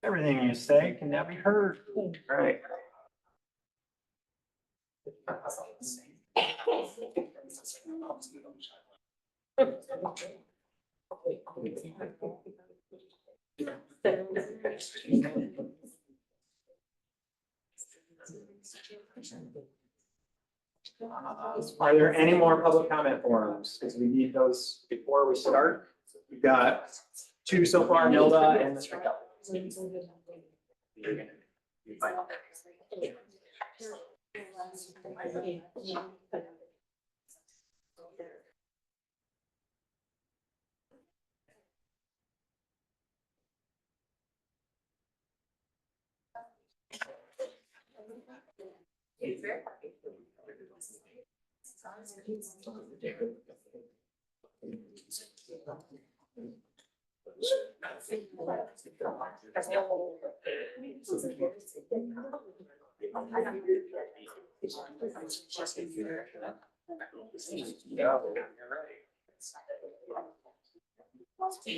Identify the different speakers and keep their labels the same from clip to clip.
Speaker 1: Everything you say can now be heard. All right. Are there any more public comment forums? Because we need those before we start. We've got two so far, Nilda and Mr. Kelly.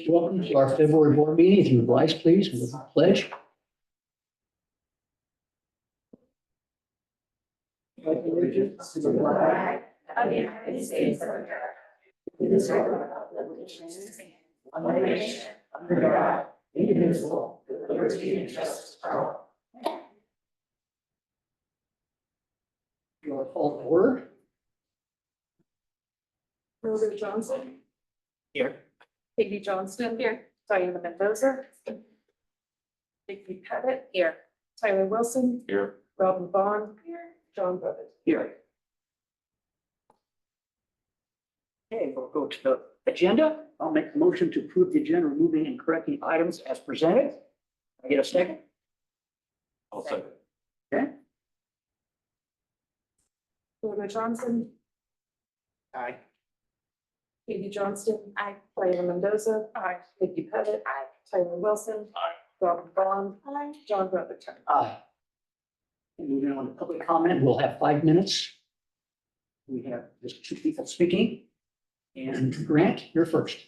Speaker 2: Welcome to our February board meeting. If you would rise, please, with the pledge. Allegiance to the flag of the United States of America, to the republic which stands one nation under God, indivisible, with liberty and justice for all. Your call to order.
Speaker 3: Robert Johnson.
Speaker 1: Here.
Speaker 3: Peggy Johnston. Here. Diana Mendoza. Vicky Pettit. Here. Tyler Wilson.
Speaker 1: Here.
Speaker 3: Robin Vaughn. Here. John Bowden.
Speaker 2: Here. Okay, we'll go to the agenda. I'll make the motion to approve the agenda, removing and correcting items as presented. I get a second?
Speaker 1: I'll second.
Speaker 2: Okay.
Speaker 3: Robert Johnson.
Speaker 1: Aye.
Speaker 3: Peggy Johnston. Aye. Diana Mendoza. Aye. Vicky Pettit. Aye. Tyler Wilson.
Speaker 1: Aye.
Speaker 3: Robin Vaughn. Aye. John Bowden.
Speaker 2: Aye. And moving on to public comment, we'll have 5 minutes. We have just 2 people speaking. And Grant, you're first.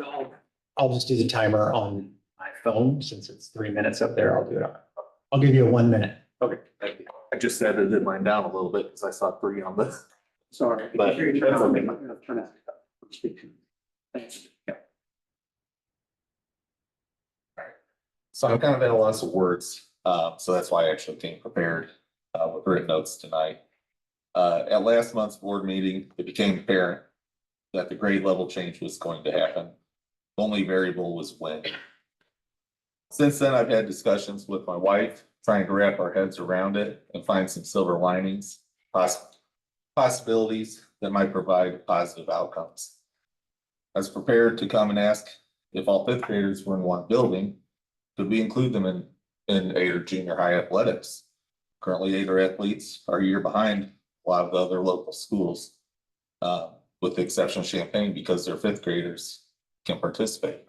Speaker 4: So I'll just do the timer on my phone since it's 3 minutes up there. I'll do it on. I'll give you a 1 minute.
Speaker 5: Okay, thank you. I just edited mine down a little bit because I saw 3 on this.
Speaker 2: Sorry.
Speaker 5: But that's okay.
Speaker 2: Turn it. Speak to. Thanks. Yeah.
Speaker 5: So I'm kind of at a loss of words, so that's why I actually came prepared with written notes tonight. At last month's board meeting, it became apparent that the grade level change was going to happen. The only variable was when. Since then, I've had discussions with my wife, trying to wrap our heads around it and find some silver linings, possibilities that might provide positive outcomes. I was prepared to come and ask if all 5th graders were in one building, could we include them in Ader junior high athletics? Currently, Ader athletes are a year behind a lot of the other local schools, with the exception of Champaign, because their 5th graders can participate.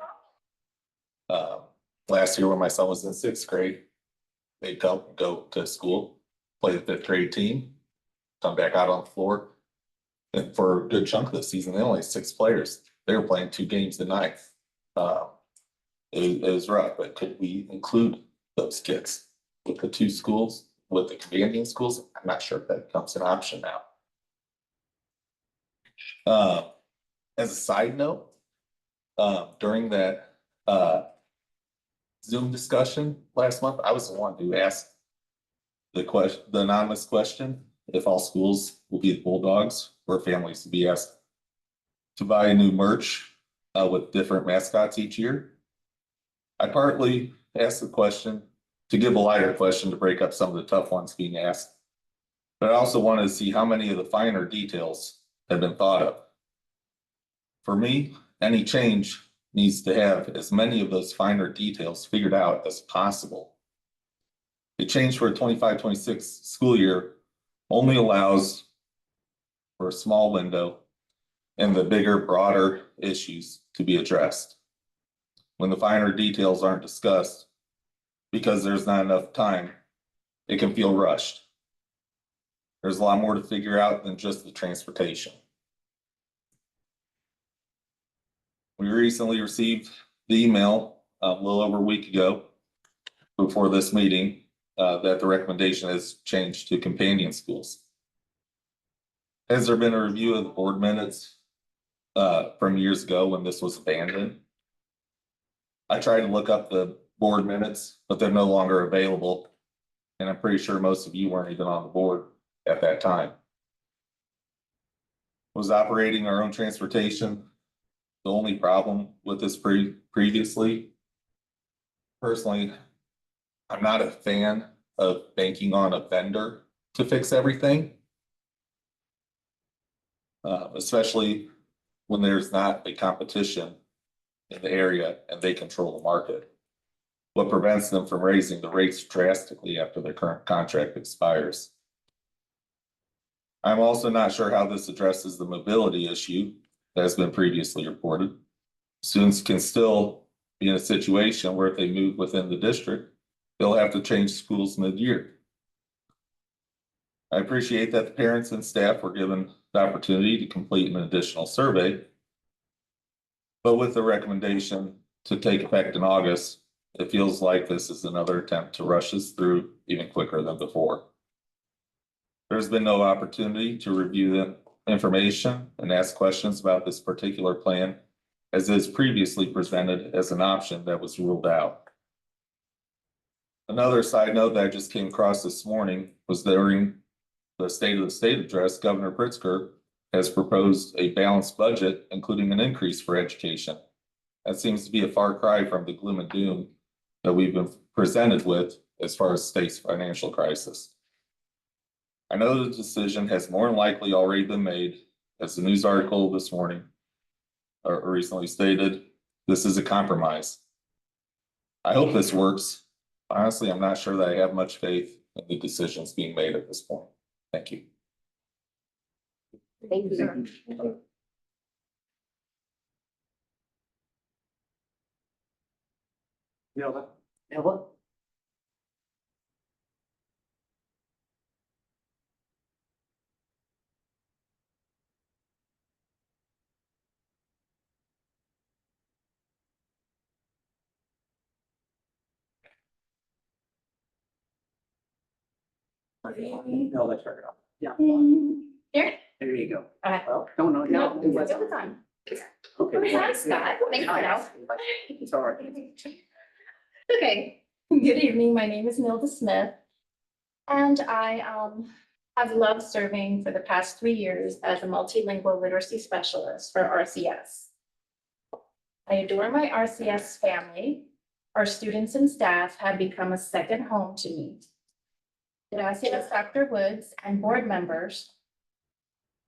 Speaker 5: Last year when my son was in 6th grade, they'd go to school, play the 5th grade team, come back out on the floor. And for a good chunk of the season, they only had 6 players. They were playing 2 games a night. It was rough, but could we include those kids with the 2 schools, with the companion schools? I'm not sure if that becomes an option now. As a side note, during that Zoom discussion last month, I was the one who asked the anonymous question, if all schools will be the Bulldogs, or families to be asked to buy new merch with different mascots each year. I partly asked the question to give a lighter question to break up some of the tough ones being asked, but I also wanted to see how many of the finer details have been thought of. For me, any change needs to have as many of those finer details figured out as possible. A change for a 25-26 school year only allows for a small window and the bigger, broader issues to be addressed. When the finer details aren't discussed, because there's not enough time, it can feel rushed. There's a lot more to figure out than just the transportation. We recently received the email a little over a week ago before this meeting, that the recommendation has changed to companion schools. Has there been a review of the board minutes from years ago when this was abandoned? I tried to look up the board minutes, but they're no longer available. And I'm pretty sure most of you weren't even on the board at that time. Was operating our own transportation the only problem with this previously? Personally, I'm not a fan of banking on a vendor to fix everything. Especially when there's not a competition in the area and they control the market. What prevents them from raising the rates drastically after their current contract expires? I'm also not sure how this addresses the mobility issue that has been previously reported. Students can still be in a situation where if they move within the district, they'll have to change schools mid-year. I appreciate that the parents and staff were given the opportunity to complete an additional survey. But with the recommendation to take effect in August, it feels like this is another attempt to rush us through even quicker than before. There's been no opportunity to review the information and ask questions about this particular plan, as is previously presented as an option that was ruled out. Another side note that I just came across this morning was during the State of the State address, Governor Pritzker has proposed a balanced budget, including an increase for education. That seems to be a far cry from the gloom and doom that we've been presented with as far as state's financial crisis. I know the decision has more than likely already been made, as the news article this morning or recently stated, this is a compromise. I hope this works. Honestly, I'm not sure that I have much faith in the decisions being made at this point. Thank you.
Speaker 3: Thank you, sir.
Speaker 1: Nelda? No, let's turn it off. Yeah,
Speaker 3: Here.
Speaker 1: there you go.
Speaker 3: Well,
Speaker 1: No, no,
Speaker 3: no,
Speaker 1: no.
Speaker 3: it's on.
Speaker 1: Okay.
Speaker 3: Hi, Scott. Thanks for now.
Speaker 1: It's all right.
Speaker 3: Okay, good evening. My name is Nilda Smith. And I have loved serving for the past 3 years as a multilingual literacy specialist for RCS. I adore my RCS family. Our students and staff have become a second home to me. Gracias, Dr. Woods and board members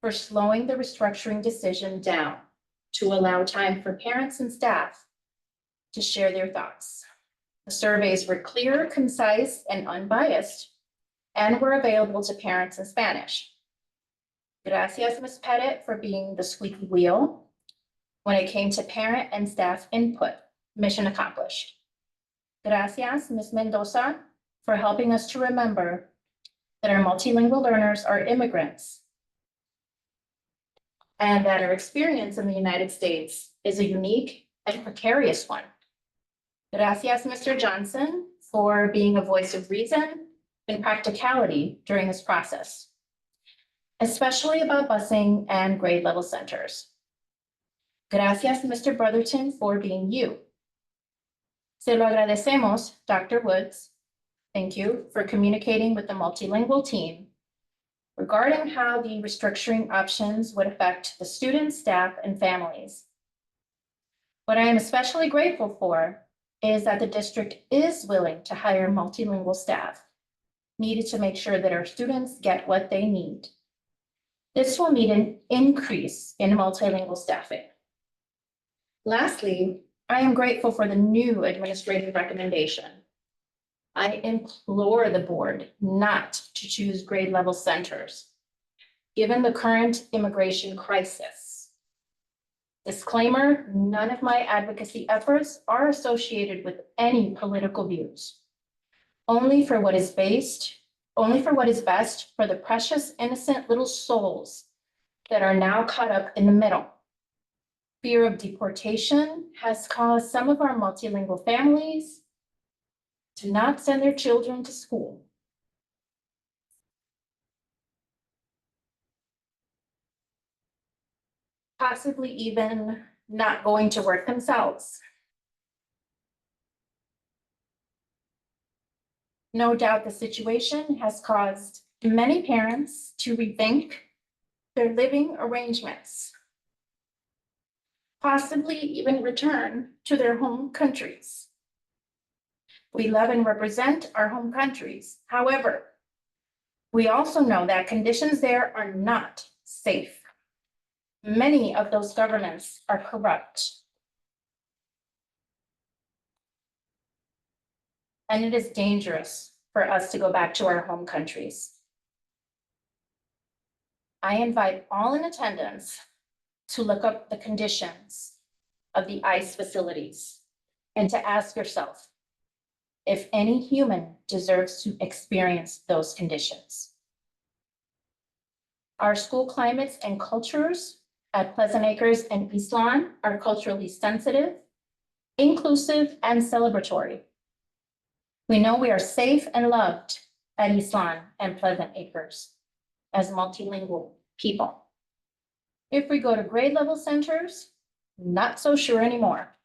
Speaker 3: for slowing the restructuring decision down to allow time for parents and staff to share their thoughts. The surveys were clear, concise, and unbiased, and were available to parents in Spanish. Gracias, Ms. Pettit, for being the squeaky wheel. When it came to parent and staff input, mission accomplished. Gracias, Ms. Mendoza, for helping us to remember that our multilingual learners are immigrants and that our experience in the United States is a unique and precarious one. Gracias, Mr. Johnson, for being a voice of reason and practicality during this process, especially about busing and grade level centers. Gracias, Mr. Brotherton, for being you. Se lo agradecemos, Dr. Woods. Thank you for communicating with the multilingual team regarding how the restructuring options would affect the students, staff, and families. What I am especially grateful for is that the district is willing to hire multilingual staff needed to make sure that our students get what they need. This will mean an increase in multilingual staffing. Lastly, I am grateful for the new administrative recommendation. I implore the board not to choose grade level centers, given the current immigration crisis. Disclaimer, none of my advocacy efforts are associated with any political views. Only for what is best for the precious, innocent little souls that are now caught up in the middle. Fear of deportation has caused some of our multilingual families to not send their children to school. Possibly even not going to work themselves. No doubt the situation has caused many parents to rethink their living arrangements, possibly even return to their home countries. We love and represent our home countries. However, we also know that conditions there are not safe. Many of those governments are corrupt. And it is dangerous for us to go back to our home countries. I invite all in attendance to look up the conditions of the ICE facilities and to ask yourself if any human deserves to experience those conditions. Our school climates and cultures at Pleasant Acres and East Lawn are culturally sensitive, inclusive, and celebratory. We know we are safe and loved at East Lawn and Pleasant Acres as multilingual people. If we go to grade level centers, not so sure anymore.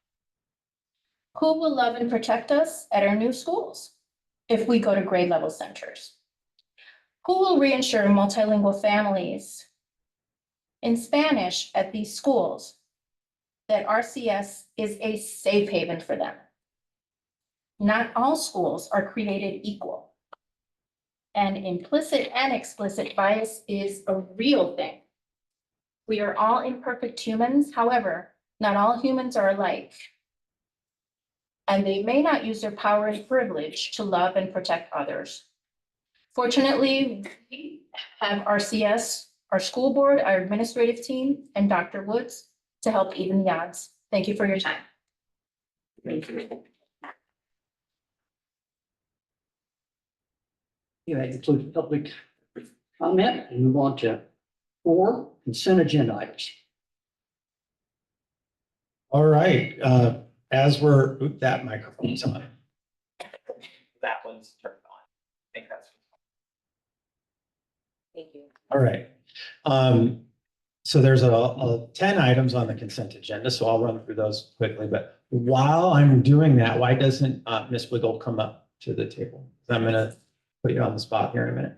Speaker 3: Who will love and protect us at our new schools if we go to grade level centers? Who will reassure multilingual families in Spanish at these schools that RCS is a safe haven for them? Not all schools are created equal. And implicit and explicit bias is a real thing. We are all imperfect humans. However, not all humans are alike. And they may not use their power and privilege to love and protect others. Fortunately, we have RCS, our school board, our administrative team, and Dr. Woods to help even the odds. Thank you for your time.
Speaker 1: Thank you.
Speaker 2: That concludes public comment and move on to 4 consent agenda items.
Speaker 4: All right, oop, that microphone's on.
Speaker 1: That one's turned on. I think that's.
Speaker 3: Thank you.
Speaker 4: All right. So there's a 10 items on the consent agenda, so I'll run through those quickly. But while I'm doing that, why doesn't Ms. Wiggle come up to the table? I'm going to put you on the spot here in a minute.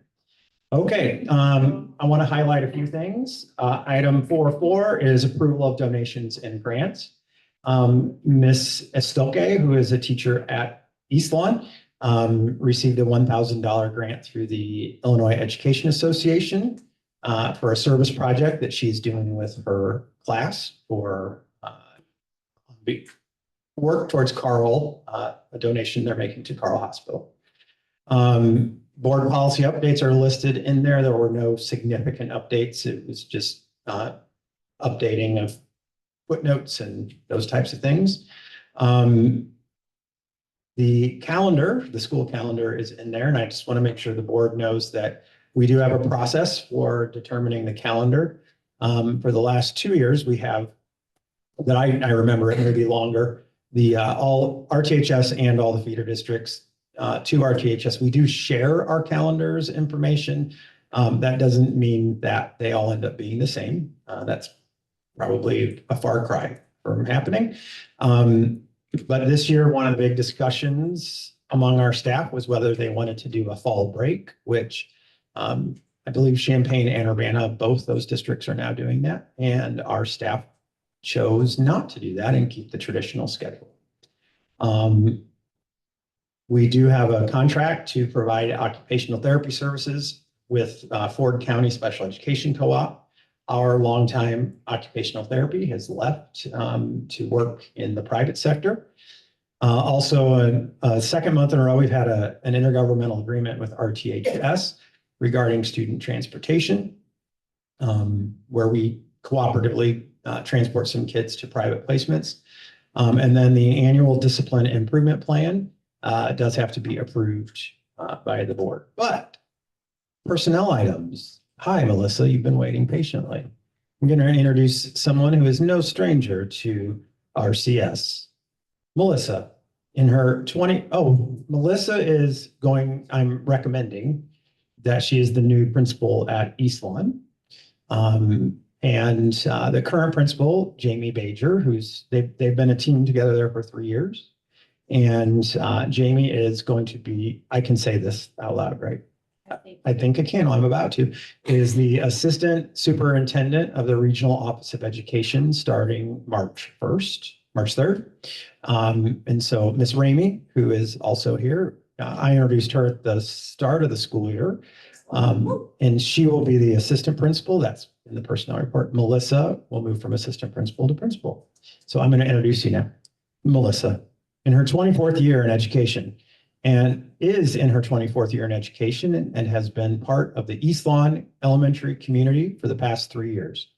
Speaker 4: Okay, I want to highlight a few things. Item 4.4 is approval of donations and grants. Ms. Estolke, who is a teacher at East Lawn, received a $1,000 grant through the Illinois Education Association for a service project that she's doing with her class for work towards Carl, a donation they're making to Carl Hospital. Board policy updates are listed in there. There were no significant updates. It was just updating of footnotes and those types of things. The calendar, the school calendar is in there, and I just want to make sure the board knows that we do have a process for determining the calendar. For the last 2 years, we have, that I remember it may be longer, the all RTHS and all the feeder districts to RTHS, we do share our calendars information. That doesn't mean that they all end up being the same. That's probably a far cry from happening. But this year, one of the big discussions among our staff was whether they wanted to do a fall break, which I believe Champaign and Urbana, both those districts are now doing that. And our staff chose not to do that and keep the traditional schedule. We do have a contract to provide occupational therapy services with Ford County Special Education Co-op. Our longtime occupational therapy has left to work in the private sector. Also, a second month in a row, we've had an intergovernmental agreement with RTHS regarding student transportation, where we cooperatively transport some kids to private placements. And then the annual discipline improvement plan does have to be approved by the board. But personnel items. Hi, Melissa, you've been waiting patiently. I'm going to introduce someone who is no stranger to RCS. Melissa, in her Melissa is going, I'm recommending that she is the new principal at East Lawn. And the current principal, Jamie Bajer, they've been a team together there for 3 years. And Jamie is going to be, I can say this out loud, right? I think I can, I'm about to, is the Assistant Superintendent of the Regional Office of Education starting March 3rd. And so Miss Ramey, who is also here, I introduced her at the start of the school year. And she will be the assistant principal. That's in the personnel report. Melissa will move from assistant principal to principal. So I'm going to introduce you now. Melissa, in her 24th year in education, and is in her 24th year in education and has been part of the East Lawn Elementary community for the past 3 years.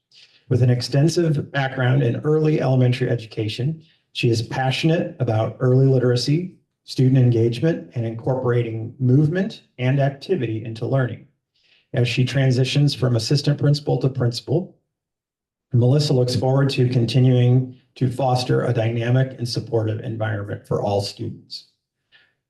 Speaker 4: With an extensive background in early elementary education, she is passionate about early literacy, student engagement, and incorporating movement and activity into learning. As she transitions from assistant principal to principal, Melissa looks forward to continuing to foster a dynamic and supportive environment for all students.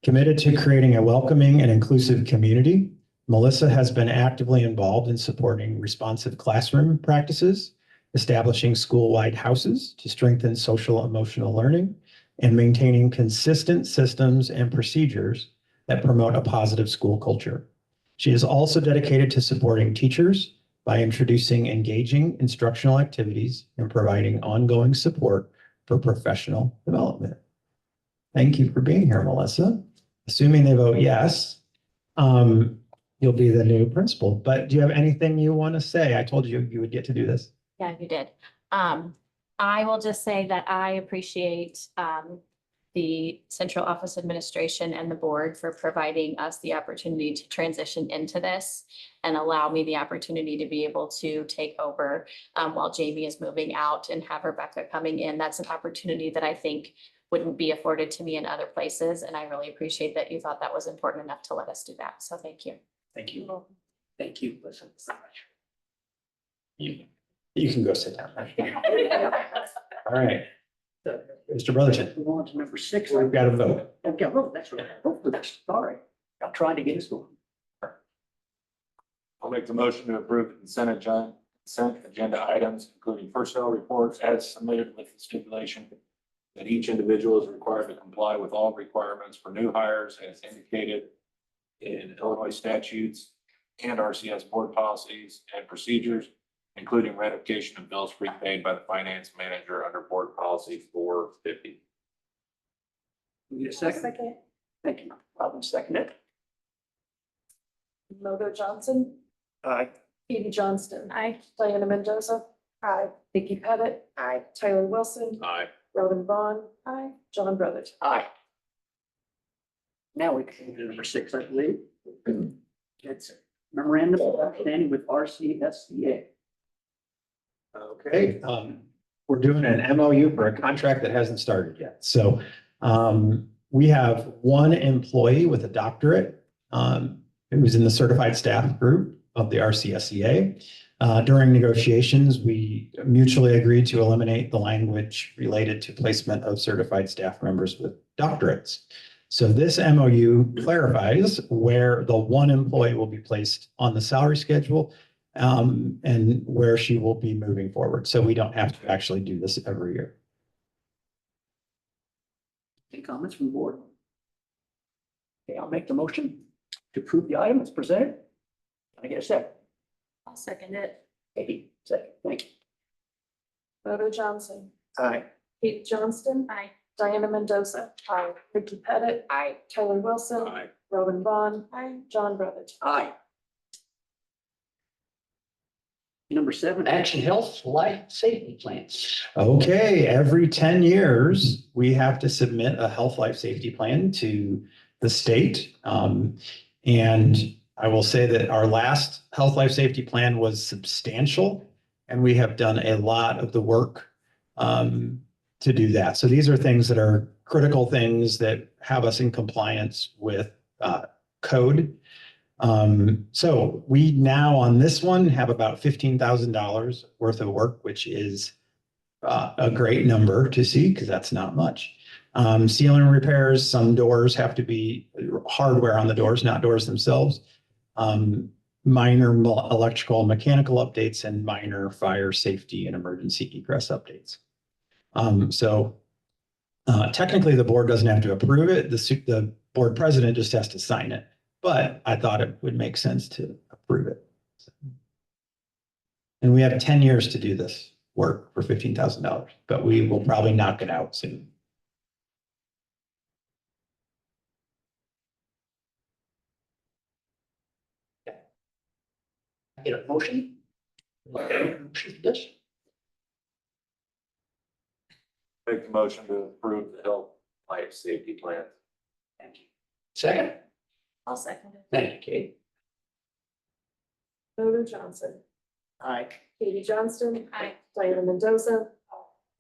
Speaker 4: Committed to creating a welcoming and inclusive community, Melissa has been actively involved in supporting responsive classroom practices, establishing school-wide houses to strengthen social emotional learning, and maintaining consistent systems and procedures that promote a positive school culture. She is also dedicated to supporting teachers by introducing engaging instructional activities and providing ongoing support for professional development. Thank you for being here, Melissa. Assuming they vote yes, you'll be the new principal. But do you have anything you want to say? I told you you would get to do this.
Speaker 6: Yeah, you did. I will just say that I appreciate the central office administration and the board for providing us the opportunity to transition into this and allow me the opportunity to be able to take over while Jamie is moving out and have Rebecca coming in. That's an opportunity that I think wouldn't be afforded to me in other places. And I really appreciate that you thought that was important enough to let us do that. So thank you.
Speaker 1: Thank you. Thank you. Listen so much.
Speaker 4: You can go sit down. All right. Mr. Brotherton,
Speaker 2: Move on to number 6.
Speaker 4: we've got a vote.
Speaker 2: Okay, vote, that's right. Vote for this. Sorry. I'm trying to get us going.
Speaker 7: I'll make the motion to approve the consent agenda items, including personnel reports as submitted with the stipulation that each individual is required to comply with all requirements for new hires as indicated in Illinois statutes and RCS board policies and procedures, including ratification of bills prepaid by the finance manager under board policy 450.
Speaker 2: We get a second? Thank you. Robin, second it.
Speaker 8: Moto Johnson,
Speaker 1: Aye.
Speaker 8: Edie Johnston,
Speaker 6: Aye.
Speaker 8: Diana Mendoza. Aye. Vicky Pettit. Aye. Tyler Wilson,
Speaker 7: Aye.
Speaker 8: Robin Vaughn. Aye. John Brothers.
Speaker 2: Aye. Now we can move to number 6, I believe. It's memorandum of understanding with RCSCA.
Speaker 4: Okay, we're doing an MOU for a contract that hasn't started yet. So we have one employee with a doctorate who's in the certified staff group of the RCSEA. During negotiations, we mutually agreed to eliminate the language related to placement of certified staff members with doctorates. So this MOU clarifies where the one employee will be placed on the salary schedule and where she will be moving forward. So we don't have to actually do this every year.
Speaker 2: Any comments from the board? Okay, I'll make the motion to approve the item as presented. Can I get a second?
Speaker 6: I'll second it.
Speaker 2: Katie, second. Thank you.
Speaker 8: Moto Johnson,
Speaker 1: Aye.
Speaker 8: Edie Johnston.
Speaker 6: Aye.
Speaker 8: Diana Mendoza. Aye. Vicky Pettit.
Speaker 6: Aye.
Speaker 8: Tyler Wilson.
Speaker 7: Aye.
Speaker 8: Robin Vaughn.
Speaker 6: Aye.
Speaker 8: John Brothers.
Speaker 2: Aye. Number 7, action health life safety plans.
Speaker 4: Okay, every 10 years, we have to submit a health life safety plan to the state. And I will say that our last health life safety plan was substantial, and we have done a lot of the work to do that. So these are things that are critical things that have us in compliance with code. So we now on this one have about $15,000 worth of work, which is a great number to see because that's not much. Ceiling repairs, some doors have to be hardware on the doors, not doors themselves. Minor electrical and mechanical updates and minor fire safety and emergency egress updates. Technically the board doesn't have to approve it. The board president just has to sign it, but I thought it would make sense to approve it. And we have 10 years to do this work for $15,000, but we will probably knock it out soon.
Speaker 2: Get a motion? Motion for this?
Speaker 7: Make the motion to approve the health life safety plan.
Speaker 2: Thank you. Second?
Speaker 6: I'll second it.
Speaker 2: Thank you, Kate.
Speaker 8: Louder Johnson.
Speaker 1: Aye.
Speaker 8: Katie Johnston.
Speaker 6: Aye.
Speaker 8: Diana Mendoza.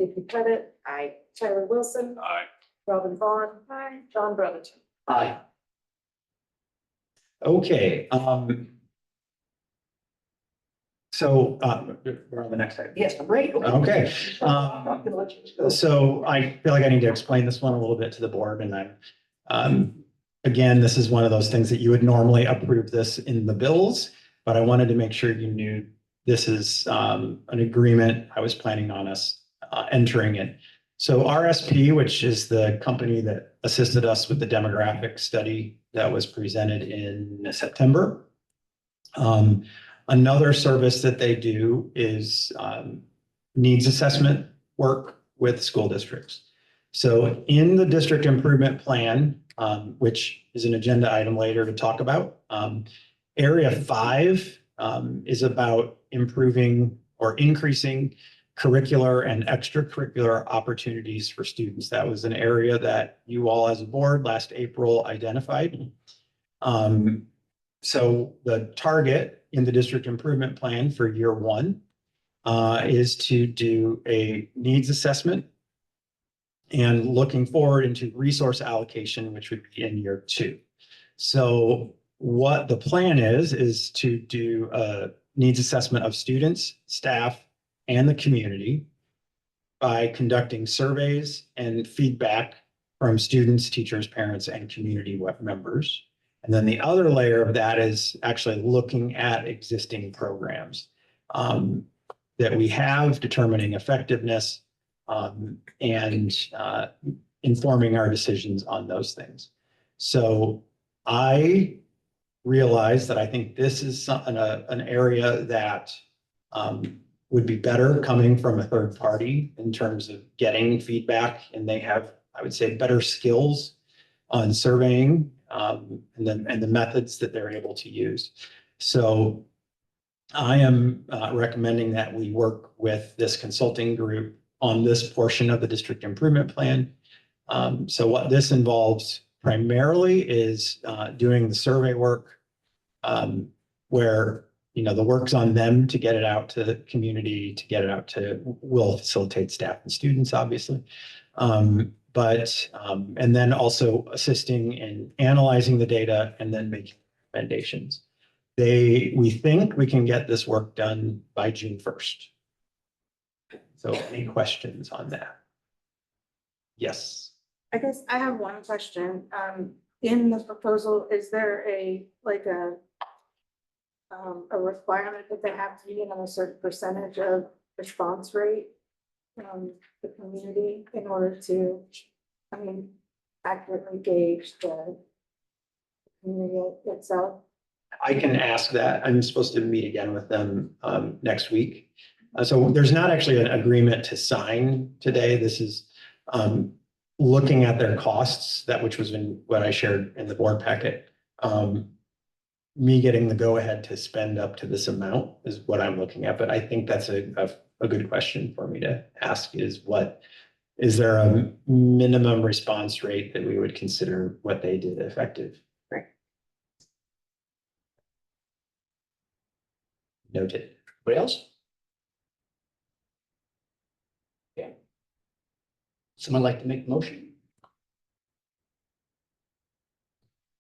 Speaker 8: Vicky Pettit.
Speaker 2: Aye.
Speaker 8: Tyler Wilson.
Speaker 7: Aye.
Speaker 8: Robin Vaughn. Aye. John Brotherton.
Speaker 2: Aye.
Speaker 4: Okay. So we're on the next item.
Speaker 2: Yes, I'm ready.
Speaker 4: Okay.
Speaker 2: I'm gonna let you go.
Speaker 4: So I feel like I need to explain this one a little bit to the board, and again, this is one of those things that you would normally approve this in the bills, but I wanted to make sure you knew this is an agreement I was planning on us entering it. So RSP, which is the company that assisted us with the demographic study that was presented in September. Another service that they do is needs assessment work with school districts. So in the district improvement plan, which is an agenda item later to talk about, area 5 is about improving or increasing curricular and extracurricular opportunities for students. That was an area that you all as a board last April identified. So the target in the district improvement plan for year 1 is to do a needs assessment and looking forward into resource allocation, which would be in year 2. So what the plan is to do a needs assessment of students, staff, and the community by conducting surveys and feedback from students, teachers, parents, and community members. And then the other layer of that is actually looking at existing programs that we have, determining effectiveness, and informing our decisions on those things. So I realize that I think this is an area that would be better coming from a third party in terms of getting feedback, and they have, I would say, better skills on surveying and the methods that they're able to use. So I am recommending that we work with this consulting group on this portion of the district improvement plan. So what this involves primarily is doing the survey work where, you know, the work's on them to get it out to the community, to get it out to, will facilitate staff and students, obviously. And then also assisting in analyzing the data and then making recommendations. We think we can get this work done by June 1st. So any questions on that? Yes.
Speaker 8: I guess I have one question. In the proposal, is there a requirement that they have to be in a certain percentage of response rate from the community in order to, accurately gauge the community itself?
Speaker 4: I can ask that. I'm supposed to meet again with them next week. So there's not actually an agreement to sign today. This is looking at their costs, which was in what I shared in the board packet. Me getting the go-ahead to spend up to this amount is what I'm looking at, but I think that's a good question for me to ask is there a minimum response rate that we would consider what they did effective?
Speaker 8: Right.
Speaker 4: Noted.
Speaker 2: Anybody else? Okay. Someone like to make the motion?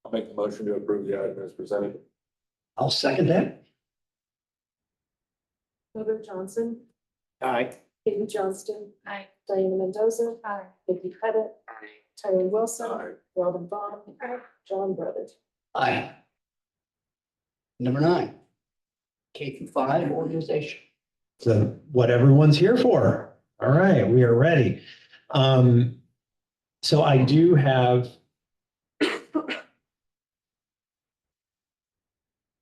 Speaker 7: I'll make the motion to approve the item as presented.
Speaker 4: I'll second that.
Speaker 8: Heather Johnson,
Speaker 1: Aye.
Speaker 8: Katie Johnston,
Speaker 6: Aye.
Speaker 8: Diana Mendoza, Vicky Pettit, Tyrone Wilson,
Speaker 7: Aye.
Speaker 8: Robin Vaughn, John Brothers.
Speaker 2: Aye. Number 9. K-5 organization.
Speaker 4: So what everyone's here for. All right, we are ready. So I do have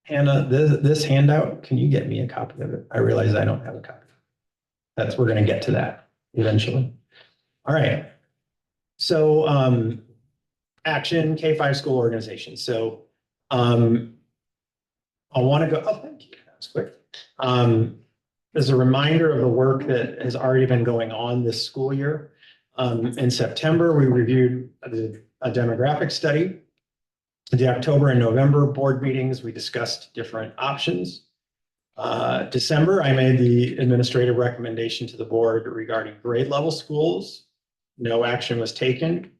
Speaker 4: Hannah, this handout, can you get me a copy of it? I realize I don't have a copy. We're gonna get to that eventually. All right. So, action K-5 school organization. So, I want to go, oh, thank you, that was quick. As a reminder of the work that has already been going on this school year. In September, we reviewed a demographic study. In the October and November board meetings, we discussed different options. December, I made the administrative recommendation to the board regarding grade level schools. No action was taken.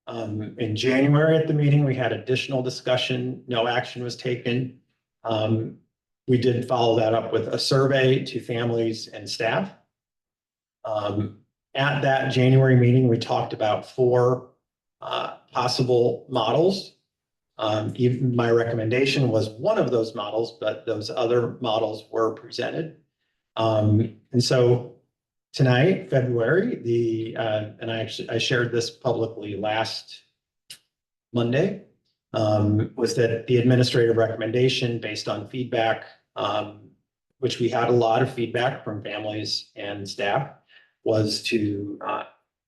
Speaker 4: In January at the meeting, we had additional discussion. No action was taken. We did follow that up with a survey to families and staff. At that January meeting, we talked about 4 possible models. Even my recommendation was one of those models, but those other models were presented. And so tonight, February, and I shared this publicly last Monday, was that the administrative recommendation based on feedback, which we had a lot of feedback from families and staff, was to,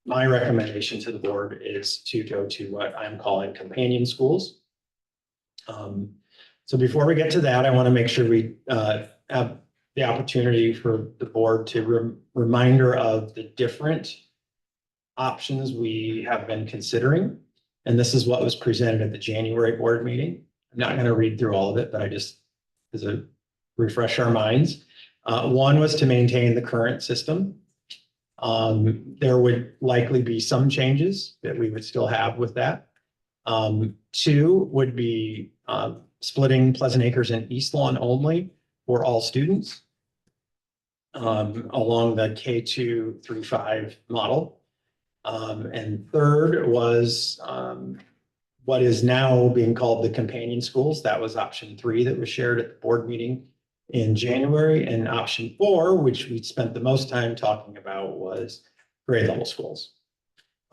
Speaker 4: my recommendation to the board is to go to what I'm calling companion schools. So before we get to that, I want to make sure we have the opportunity for the board to reminder of the different options we have been considering. And this is what was presented at the January board meeting. I'm not going to read through all of it, but I just, as a refresh our minds. One was to maintain the current system. There would likely be some changes that we would still have with that. 2 would be splitting Pleasant Acres and East Lawn only for all students along the K2 through 5 model. And 3rd was what is now being called the companion schools. That was option 3 that was shared at the board meeting in January. And option 4, which we spent the most time talking about, was grade level schools.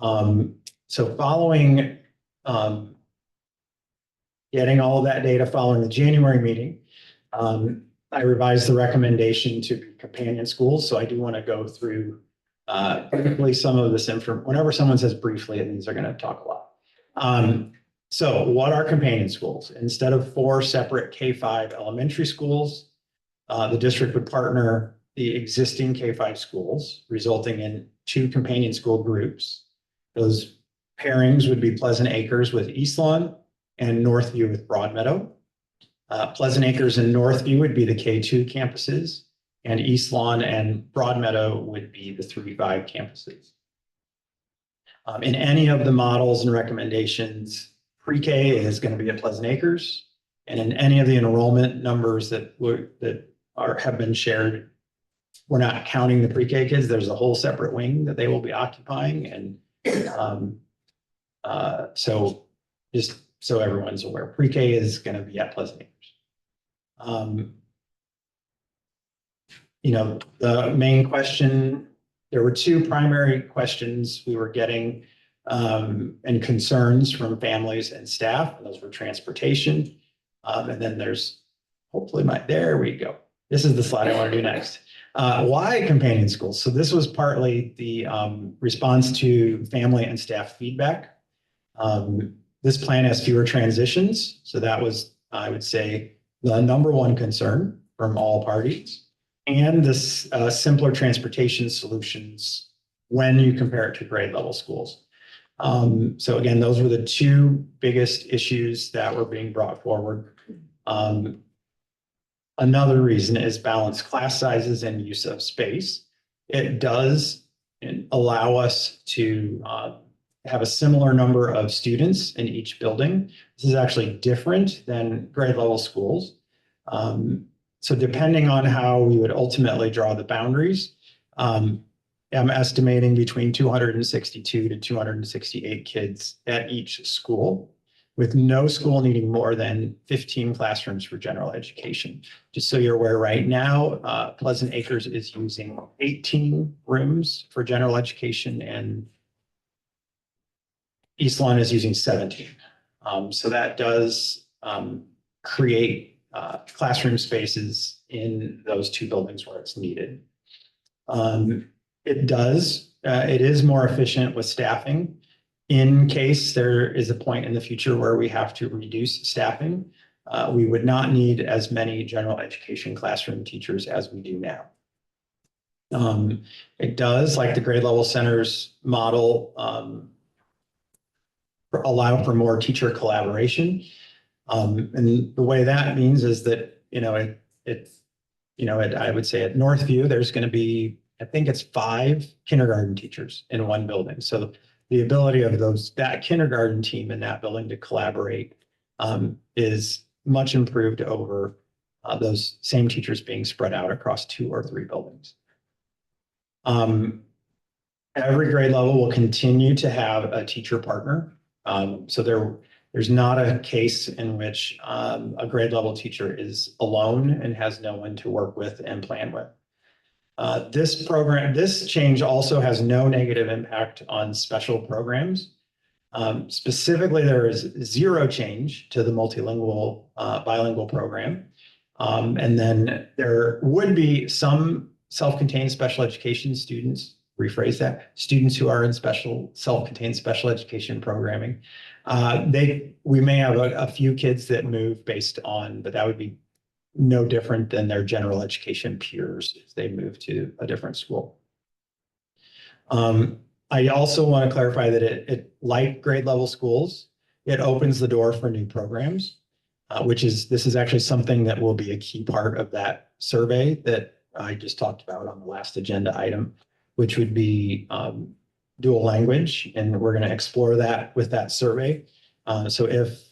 Speaker 4: So following getting all of that data following the January meeting, I revised the recommendation to companion schools. So I do want to go through briefly some of this information. Whenever someone says briefly, it means they're going to talk a lot. So what are companion schools? Instead of 4 separate K-5 elementary schools, the district would partner the existing K-5 schools, resulting in 2 companion school groups. Those pairings would be Pleasant Acres with East Lawn and Northview with Broadmeadow. Pleasant Acres and Northview would be the K2 campuses, and East Lawn and Broadmeadow would be the 3-5 campuses. In any of the models and recommendations, pre-K is going to be at Pleasant Acres, and in any of the enrollment numbers that have been shared, we're not counting the pre-K kids. There's a whole separate wing that they will be occupying, and so just so everyone's aware, pre-K is going to be at Pleasant Acres. The main question, there were 2 primary questions we were getting and concerns from families and staff. Those were transportation. And then there's hopefully there we go. This is the slide I want to do next. Why companion schools? So this was partly the response to family and staff feedback. This plan has fewer transitions. So that was, I would say, the number 1 concern from all parties. And this simpler transportation solutions when you compare it to grade level schools. So again, those were the 2 biggest issues that were being brought forward. Another reason is balanced class sizes and use of space. It does allow us to have a similar number of students in each building. This is actually different than grade level schools. So depending on how we would ultimately draw the boundaries, I'm estimating between 262 to 268 kids at each school, with no school needing more than 15 classrooms for general education. Just so you're aware, right now, Pleasant Acres is using 18 rooms for general education and East Lawn is using 17. So that does create classroom spaces in those two buildings where it's needed. It is more efficient with staffing in case there is a point in the future where we have to reduce staffing. We would not need as many general education classroom teachers as we do now. It does, like the grade level centers model, allow for more teacher collaboration. And the way that means is that, I would say at Northview, there's going to be, I think it's 5 kindergarten teachers in one building. So the ability of that kindergarten team in that building to collaborate is much improved over those same teachers being spread out across 2 or 3 buildings. Every grade level will continue to have a teacher partner. So there's not a case in which a grade level teacher is alone and has no one to work with and plan with. This change also has no negative impact on special programs. Specifically, there is 0 change to the multilingual bilingual program. And then there would be some self-contained special education students, rephrase that, students who are in self-contained special education programming. We may have a few kids that move based on, but that would be no different than their general education peers if they move to a different school. I also want to clarify that it like grade level schools, it opens the door for new programs, this is actually something that will be a key part of that survey that I just talked about on the last agenda item, which would be dual language. And we're going to explore that with that survey. So if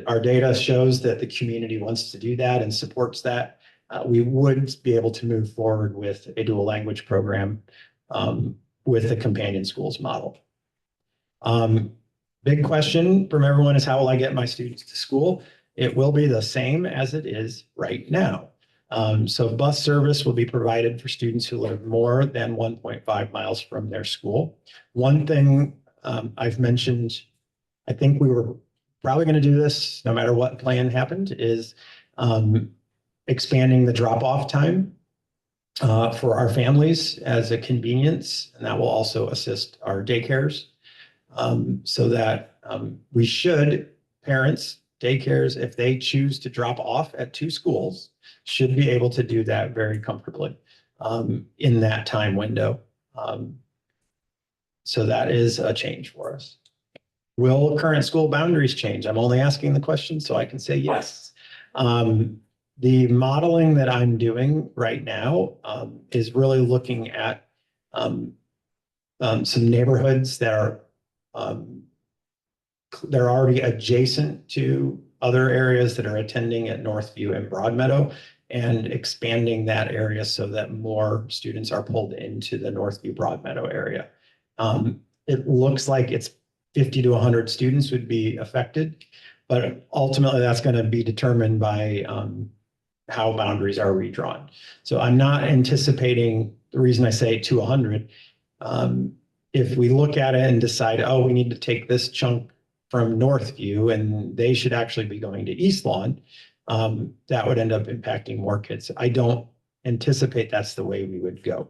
Speaker 4: our data shows that the community wants to do that and supports that, we would be able to move forward with a dual language program with the companion schools model. Big question from everyone is, how will I get my students to school? It will be the same as it is right now. So bus service will be provided for students who live more than 1.5 miles from their school. One thing I've mentioned, I think we were probably going to do this no matter what plan happened, is expanding the drop-off time for our families as a convenience, and that will also assist our daycares, so that parents, daycares, if they choose to drop off at 2 schools, should be able to do that very comfortably in that time window. So that is a change for us. Will current school boundaries change? I'm only asking the question so I can say yes. The modeling that I'm doing right now is really looking at some neighborhoods that are they're already adjacent to other areas that are attending at Northview and Broadmeadow, and expanding that area so that more students are pulled into the Northview Broadmeadow area. It looks like it's 50 to 100 students would be affected, but ultimately that's going to be determined by how boundaries are redrawn. So I'm not anticipating, the reason I say to 100, if we look at it and decide, oh, we need to take this chunk from Northview and they should actually be going to East Lawn, that would end up impacting more kids. I don't anticipate that's the way we would go.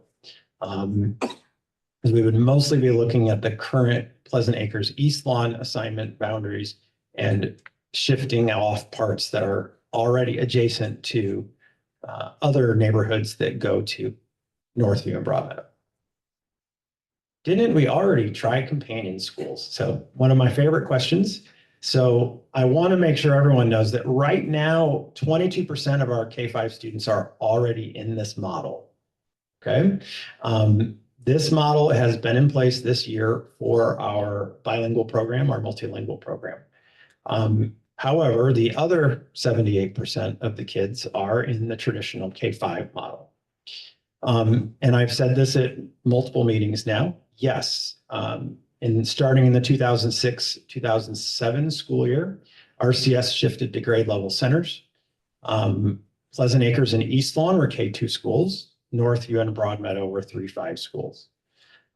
Speaker 4: Because we would mostly be looking at the current Pleasant Acres East Lawn assignment boundaries and shifting off parts that are already adjacent to other neighborhoods that go to Northview and Broadmeadow. Didn't we already try companion schools? So one of my favorite questions. So I want to make sure everyone knows that right now, 22% of our K-5 students are already in this model. Okay. This model has been in place this year for our bilingual program, our multilingual program. However, the other 78% of the kids are in the traditional K-5 model. And I've said this at multiple meetings now. Yes, and starting in the 2006-2007 school year, RCS shifted to grade level centers. Pleasant Acres and East Lawn were K2 schools. Northview and Broadmeadow were 3-5 schools.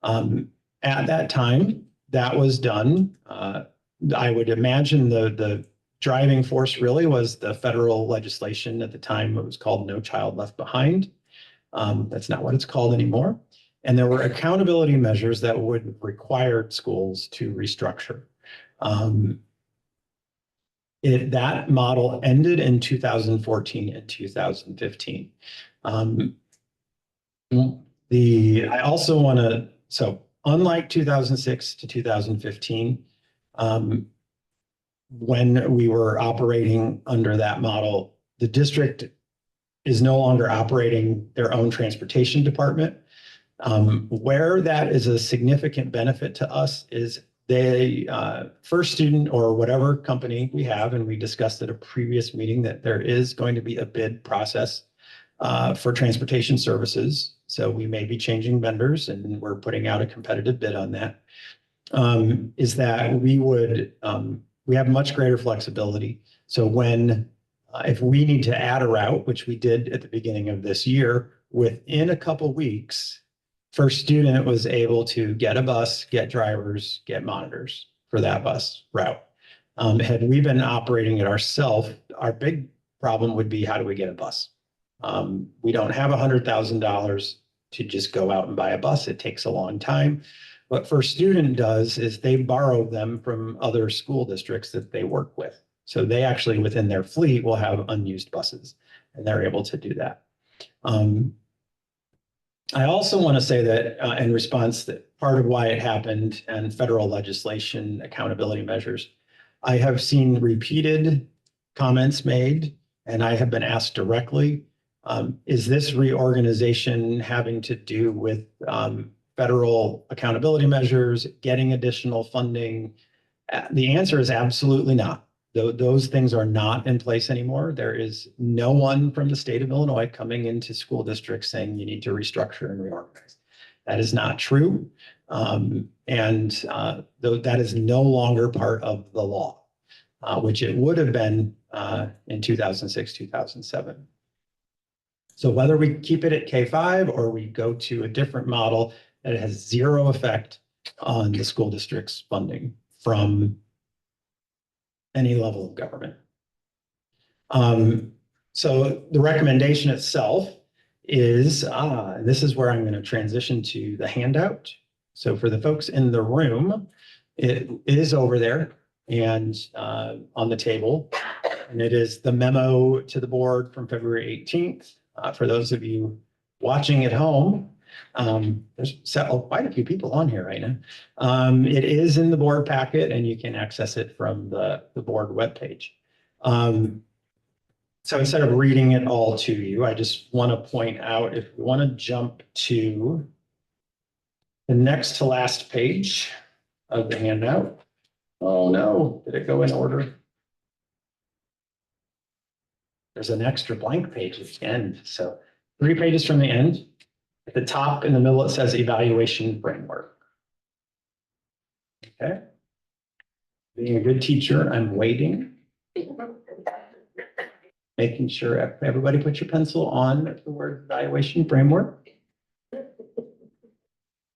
Speaker 4: At that time, that was done. I would imagine the driving force really was the federal legislation at the time. It was called No Child Left Behind. That's not what it's called anymore. And there were accountability measures that would require schools to restructure. That model ended in 2014 and 2015. I also want to, so unlike 2006 to 2015, when we were operating under that model, the district is no longer operating their own transportation department. Where that is a significant benefit to us is they, First Student or whatever company we have, and we discussed at a previous meeting that there is going to be a bid process for transportation services. So we may be changing vendors and we're putting out a competitive bid on that. Is that we have much greater flexibility. So if we need to add a route, which we did at the beginning of this year, within a couple weeks, First Student was able to get a bus, get drivers, get monitors for that bus route. Had we been operating it ourselves, our big problem would be, how do we get a bus? We don't have $100,000 to just go out and buy a bus. It takes a long time. What First Student does is they borrow them from other school districts that they work with. So they actually, within their fleet, will have unused buses, and they're able to do that. I also want to say that in response, that part of why it happened and federal legislation, accountability measures, I have seen repeated comments made, and I have been asked directly, is this reorganization having to do with federal accountability measures, getting additional funding? The answer is absolutely not. Those things are not in place anymore. There is no one from the state of Illinois coming into school districts saying you need to restructure and reorganize. That is not true. That is no longer part of the law, which it would have been in 2006, 2007. So whether we keep it at K-5 or we go to a different model, that has zero effect on the school district's funding from any level of government. So the recommendation itself is, this is where I'm going to transition to the handout. So for the folks in the room, it is over there and on the table, and it is the memo to the board from February 18th. For those of you watching at home, there's quite a few people on here right now. It is in the board packet and you can access it from the board webpage. So instead of reading it all to you, I just want to point out, if we want to jump to the next to last page of the handout. Oh no, did it go in order? There's an extra blank page at the end. So 3 pages from the end. At the top in the middle, it says evaluation framework. Okay. Being a good teacher, I'm waiting. Making sure everybody put your pencil on the word evaluation framework.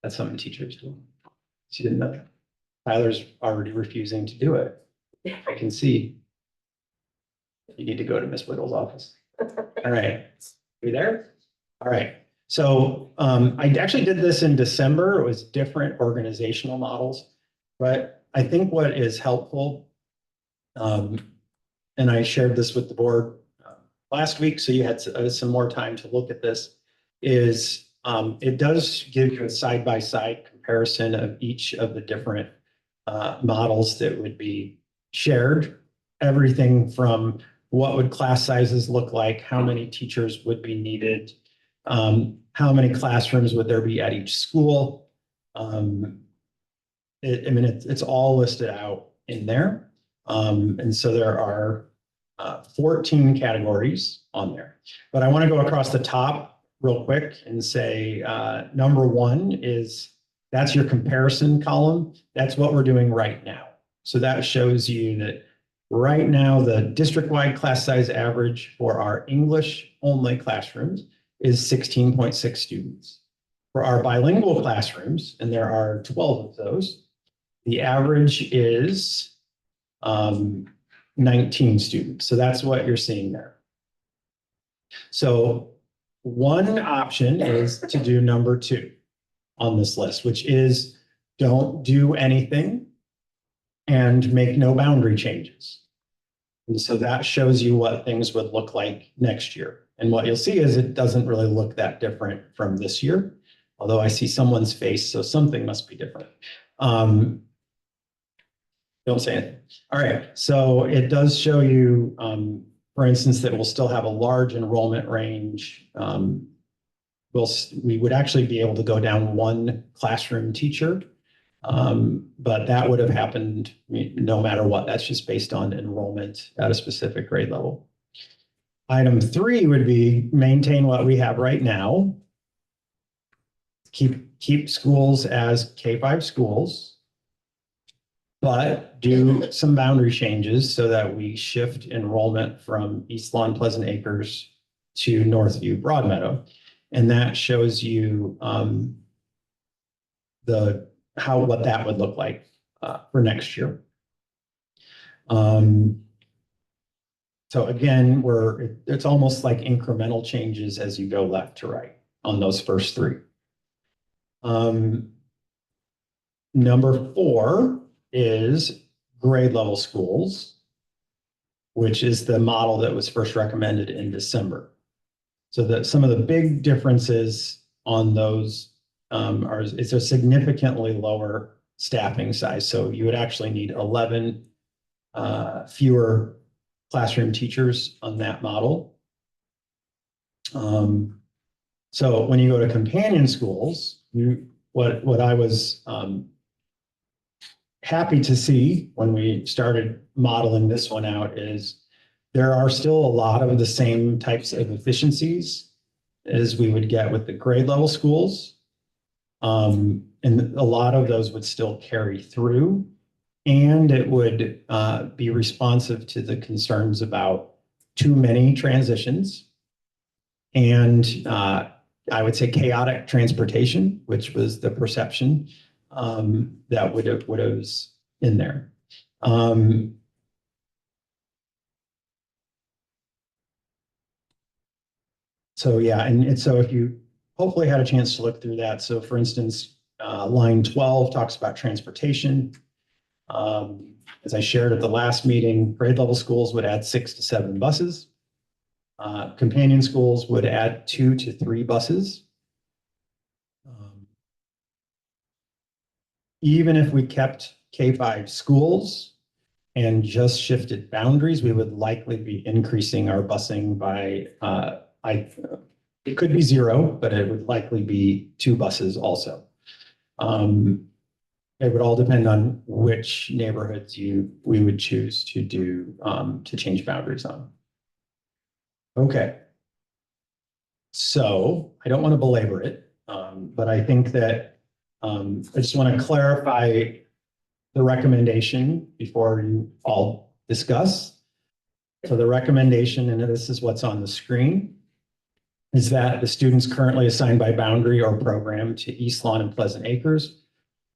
Speaker 4: That's something teachers do. She didn't know that. Tyler's already refusing to do it. I can see. You need to go to Miss Whittle's office. All right. Are you there? All right. So I actually did this in December. It was different organizational models, but I think what is helpful, and I shared this with the board last week, so you had some more time to look at this, is it does give you a side-by-side comparison of each of the different models that would be shared. Everything from what would class sizes look like, how many teachers would be needed, how many classrooms would there be at each school. It's all listed out in there. And so there are 14 categories on there. But I want to go across the top real quick and say, number one is, that's your comparison column. That's what we're doing right now. So that shows you that right now, the district-wide class size average for our English-only classrooms is 16.6 students. For our bilingual classrooms, and there are 12 of those, the average is 19 students. So that's what you're seeing there. So one option is to do number two on this list, which is don't do anything and make no boundary changes. And so that shows you what things would look like next year. And what you'll see is it doesn't really look that different from this year, although I see someone's face, so something must be different. Don't say anything. All right, so it does show you, for instance, that we'll still have a large enrollment range. We would actually be able to go down one classroom teacher, but that would have happened no matter what. That's just based on enrollment at a specific grade level. Item 3 would be maintain what we have right now. Keep schools as K-5 schools, but do some boundary changes so that we shift enrollment from East Lawn, Pleasant Acres to Northview, Broadmeadow. And that shows you what that would look like for next year. So again, it's almost like incremental changes as you go left to right on those first 3. Number 4 is grade level schools, which is the model that was first recommended in December. So that some of the big differences on those it's a significantly lower staffing size. So you would actually need 11 fewer classroom teachers on that model. So when you go to companion schools, what I was happy to see when we started modeling this one out is there are still a lot of the same types of efficiencies as we would get with the grade level schools. And a lot of those would still carry through, and it would be responsive to the concerns about too many transitions and I would say chaotic transportation, which was the perception that was in there. So yeah, and so if you hopefully had a chance to look through that. So for instance, line 12 talks about transportation. As I shared at the last meeting, grade level schools would add 6 to 7 buses. Companion schools would add 2 to 3 buses. Even if we kept K-5 schools and just shifted boundaries, we would likely be increasing our busing by, it could be 0, but it would likely be 2 buses also. It would all depend on which neighborhoods we would choose to do, to change boundaries on. Okay. So I don't want to belabor it, but I think that I just want to clarify the recommendation before you all discuss. So the recommendation, and this is what's on the screen, is that the students currently assigned by boundary or program to East Lawn and Pleasant Acres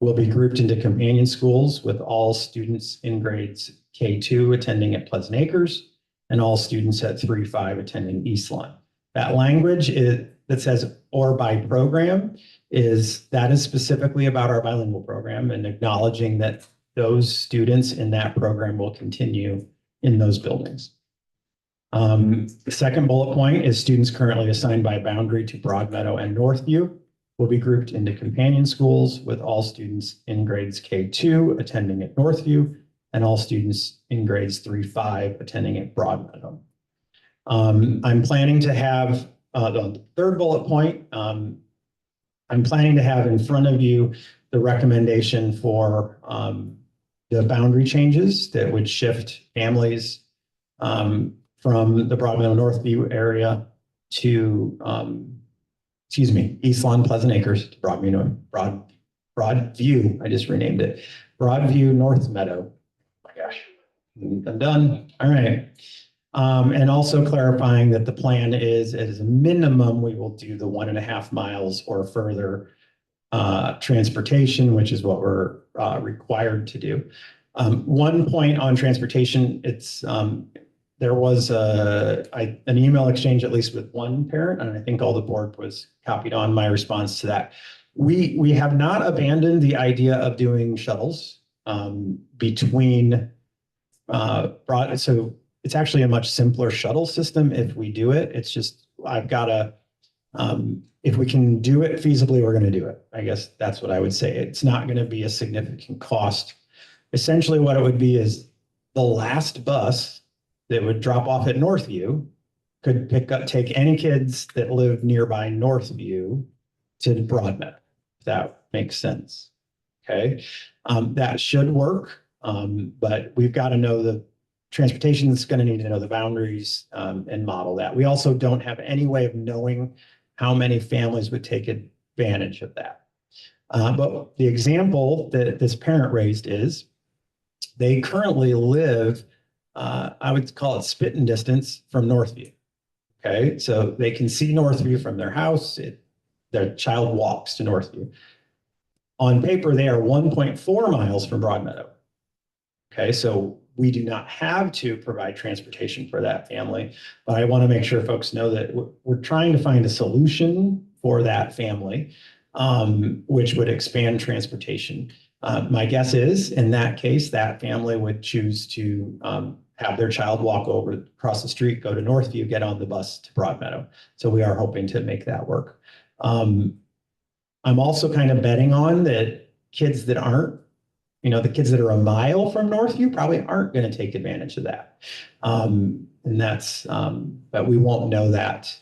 Speaker 4: will be grouped into companion schools with all students in grades K2 attending at Pleasant Acres and all students at 3-5 attending East Lawn. That language that says or by program is specifically about our bilingual program and acknowledging that those students in that program will continue in those buildings. The second bullet point is students currently assigned by boundary to Broadmeadow and Northview will be grouped into companion schools with all students in grades K2 attending at Northview and all students in grades 3-5 attending at Broadmeadow. I'm planning to have the third bullet point. I'm planning to have in front of you the recommendation for the boundary changes that would shift families from the Broadmeadow Northview area to, East Lawn Pleasant Acres to Broadview. I just renamed it. Broadview North Meadow. Oh my gosh, I'm done. All right. And also clarifying that the plan is, as a minimum, we will do the 1.5 miles or further transportation, which is what we're required to do. One point on transportation, it's there was an email exchange, at least with one parent, and I think all the board was copied on my response to that. We have not abandoned the idea of doing shuttles between so it's actually a much simpler shuttle system if we do it. It's just, I've got to, if we can do it feasibly, we're going to do it. I guess that's what I would say. It's not going to be a significant cost. Essentially what it would be is the last bus that would drop off at Northview could take any kids that live nearby Northview to Broadmeadow, if that makes sense. Okay. That should work. But we've got to know the transportation is going to need to know the boundaries and model that. We also don't have any way of knowing how many families would take advantage of that. But the example that this parent raised is they currently live, I would call it spitting distance from Northview. Okay, so they can see Northview from their house. Their child walks to Northview. On paper, they are 1.4 miles from Broadmeadow. Okay, so we do not have to provide transportation for that family, but I want to make sure folks know that we're trying to find a solution for that family, which would expand transportation. My guess is, in that case, that family would choose to have their child walk over across the street, go to Northview, get on the bus to Broadmeadow. So we are hoping to make that work. I'm also kind of betting on that kids that aren't, the kids that are a mile from Northview probably aren't going to take advantage of that. And that's, but we won't know that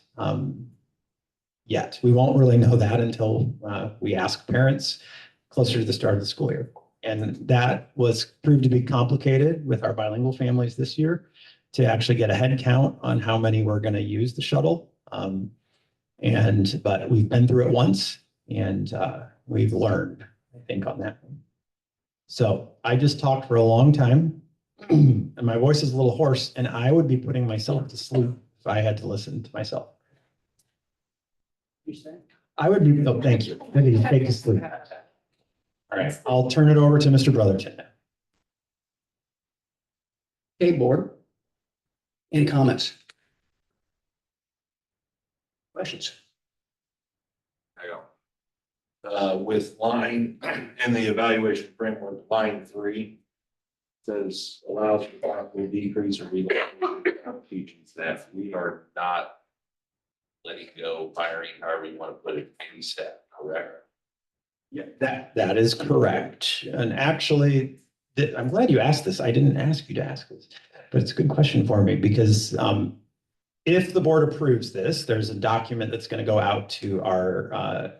Speaker 4: yet. We won't really know that until we ask parents closer to the start of the school year. And that was proved to be complicated with our bilingual families this year to actually get a head count on how many we're going to use the shuttle. But we've been through it once and we've learned, I think, on that one. So I just talked for a long time and my voice is a little hoarse and I would be putting myself to sleep if I had to listen to myself. I would be, oh, thank you. Maybe take a sleep. All right, I'll turn it over to Mr. Brotherton.
Speaker 9: Hey, board. Any comments? Questions?
Speaker 7: I go. With line, in the evaluation framework, line 3 says allows for possible decrease or relocation of teaching staff. We are not letting go, firing, however you want to put it, any staff, correct?
Speaker 4: Yeah, that is correct. And actually, I'm glad you asked this. I didn't ask you to ask this, but it's a good question for me because if the board approves this, there's a document that's going to go out to our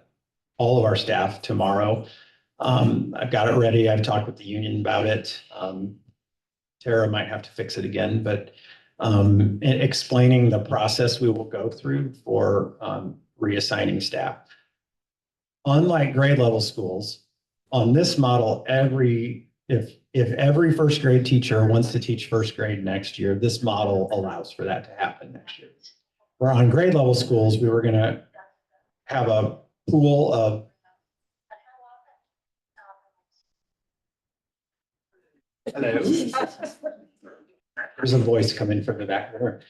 Speaker 4: all of our staff tomorrow. I've got it ready. I've talked with the union about it. Tara might have to fix it again, but explaining the process we will go through for reassigning staff. Unlike grade level schools, on this model, if every first grade teacher wants to teach first grade next year, this model allows for that to happen next year. Where on grade level schools, we were going to have a pool of hello. There's a voice coming from the back of the room.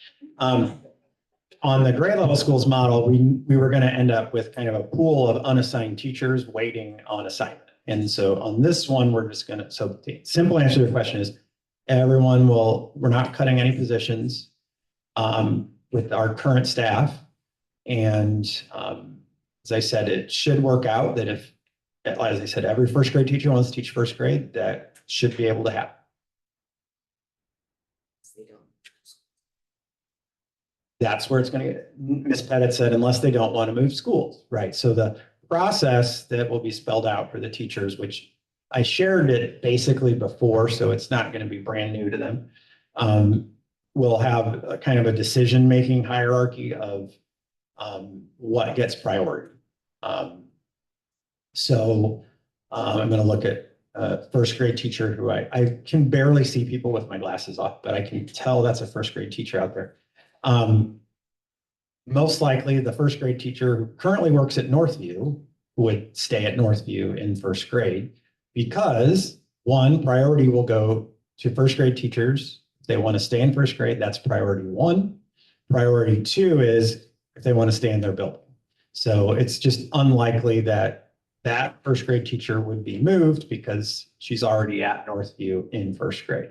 Speaker 4: On the grade level schools model, we were going to end up with kind of a pool of unassigned teachers waiting on assignment. And so on this one, we're just going to, so the simple answer to your question is we're not cutting any positions with our current staff. And as I said, it should work out that if, as I said, every first grade teacher wants to teach first grade, that should be able to happen. That's where it's going to get. Ms. Pettit said, unless they don't want to move schools, right? So the process that will be spelled out for the teachers, which I shared it basically before, so it's not going to be brand new to them. We'll have a kind of a decision-making hierarchy of what gets priority. So I'm going to look at a first grade teacher who I can barely see people with my glasses off, but I can tell that's a first grade teacher out there. Most likely the first grade teacher who currently works at Northview would stay at Northview in first grade because one, priority will go to first grade teachers. If they want to stay in first grade, that's priority one. Priority two is if they want to stay in their building. So it's just unlikely that that first grade teacher would be moved because she's already at Northview in first grade.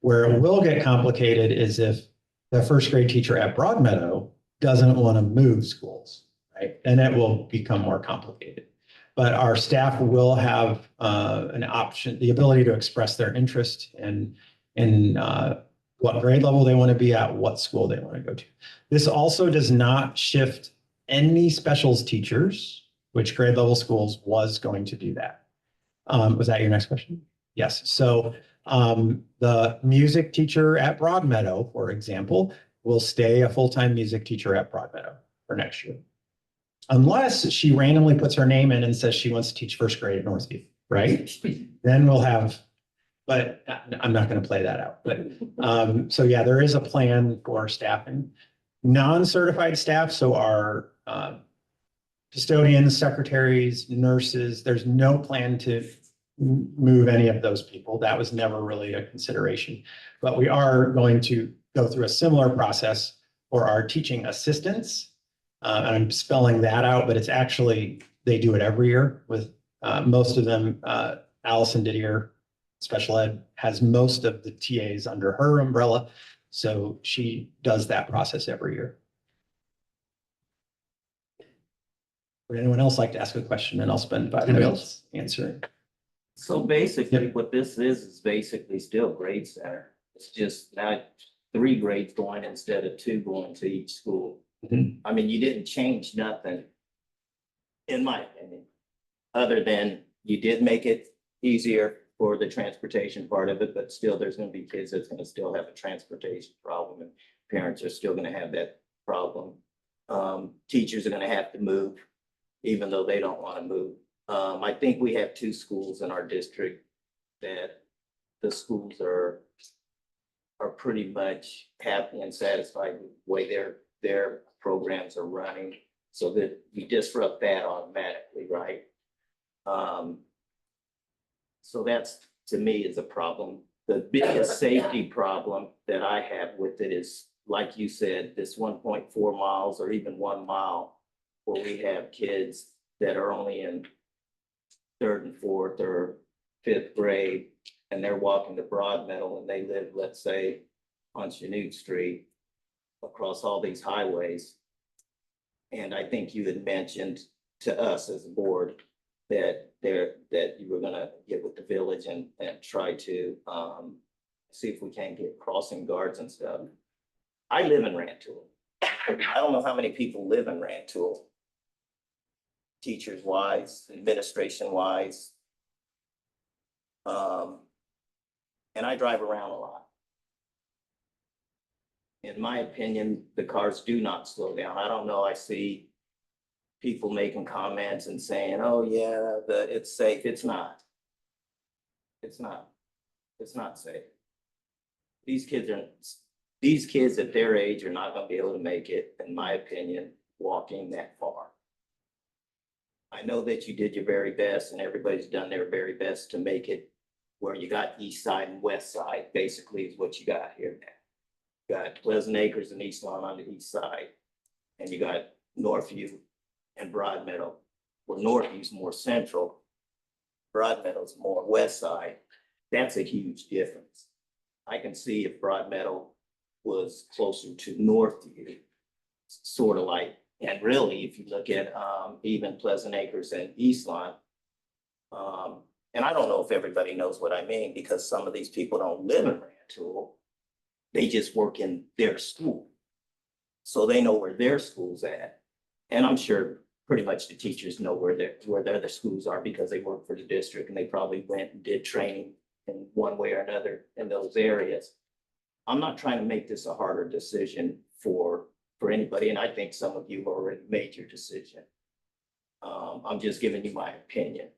Speaker 4: Where it will get complicated is if the first grade teacher at Broadmeadow doesn't want to move schools, right? And it will become more complicated. But our staff will have an option, the ability to express their interest in what grade level they want to be at, what school they want to go to. This also does not shift any specials teachers, which grade level schools was going to do that. Was that your next question? Yes. So the music teacher at Broadmeadow, for example, will stay a full-time music teacher at Broadmeadow for next year. Unless she randomly puts her name in and says she wants to teach first grade at Northview, right? Then we'll have, but I'm not going to play that out. But so yeah, there is a plan for staffing. Non-certified staff, so our custodians, secretaries, nurses, there's no plan to move any of those people. That was never really a consideration. But we are going to go through a similar process for our teaching assistants. And I'm spelling that out, but it's actually, they do it every year with most of them. Allison Didier, special ed, has most of the TAs under her umbrella. So she does that process every year. Would anyone else like to ask a question? And I'll spend 5 minutes answering.
Speaker 10: So basically, what this is basically still grade center. It's just now 3 grades going instead of 2 going to each school.
Speaker 4: Mhm.
Speaker 10: I mean, you didn't change nothing, in my opinion, other than you did make it easier for the transportation part of it, but still there's going to be kids that's going to still have a transportation problem and parents are still going to have that problem. Teachers are going to have to move, even though they don't want to move. I think we have 2 schools in our district that the schools are pretty much happy and satisfied with the way their programs are running, so that you disrupt that automatically, right? So that's, to me, is a problem. The biggest safety problem that I have with it is, like you said, this 1.4 miles or even 1 mile, where we have kids that are only in 3rd and 4th or 5th grade, and they're walking to Broadmeadow and they live, let's say, on Chanute Street, across all these highways. And I think you had mentioned to us as a board that you were gonna get with the village and try to see if we can get crossing guards and stuff. I live in Rantoul. I don't know how many people live in Rantoul, teachers wise, administration wise. And I drive around a lot. In my opinion, the cars do not slow down. I don't know, I see people making comments and saying, oh yeah, it's safe. It's not. It's not. It's not safe. These kids at their age are not gonna be able to make it, in my opinion, walking that far. I know that you did your very best and everybody's done their very best to make it where you got east side and west side, basically is what you got here now. You got Pleasant Acres and East Lawn on the east side, and you got Northview and Broadmeadow. Well, Northview's more central, Broadmeadow's more west side. That's a huge difference. I can see if Broadmeadow was closer to Northview, sort of like, and really, if you look at even Pleasant Acres and East Lawn, and I don't know if everybody knows what I mean, because some of these people don't live in Rantoul. They just work in their school. So they know where their school's at. And I'm sure pretty much the teachers know where the other schools are because they work for the district and they probably went and did training in one way or another in those areas. I'm not trying to make this a harder decision for anybody, and I think some of you have already made your decision. I'm just giving you my opinion.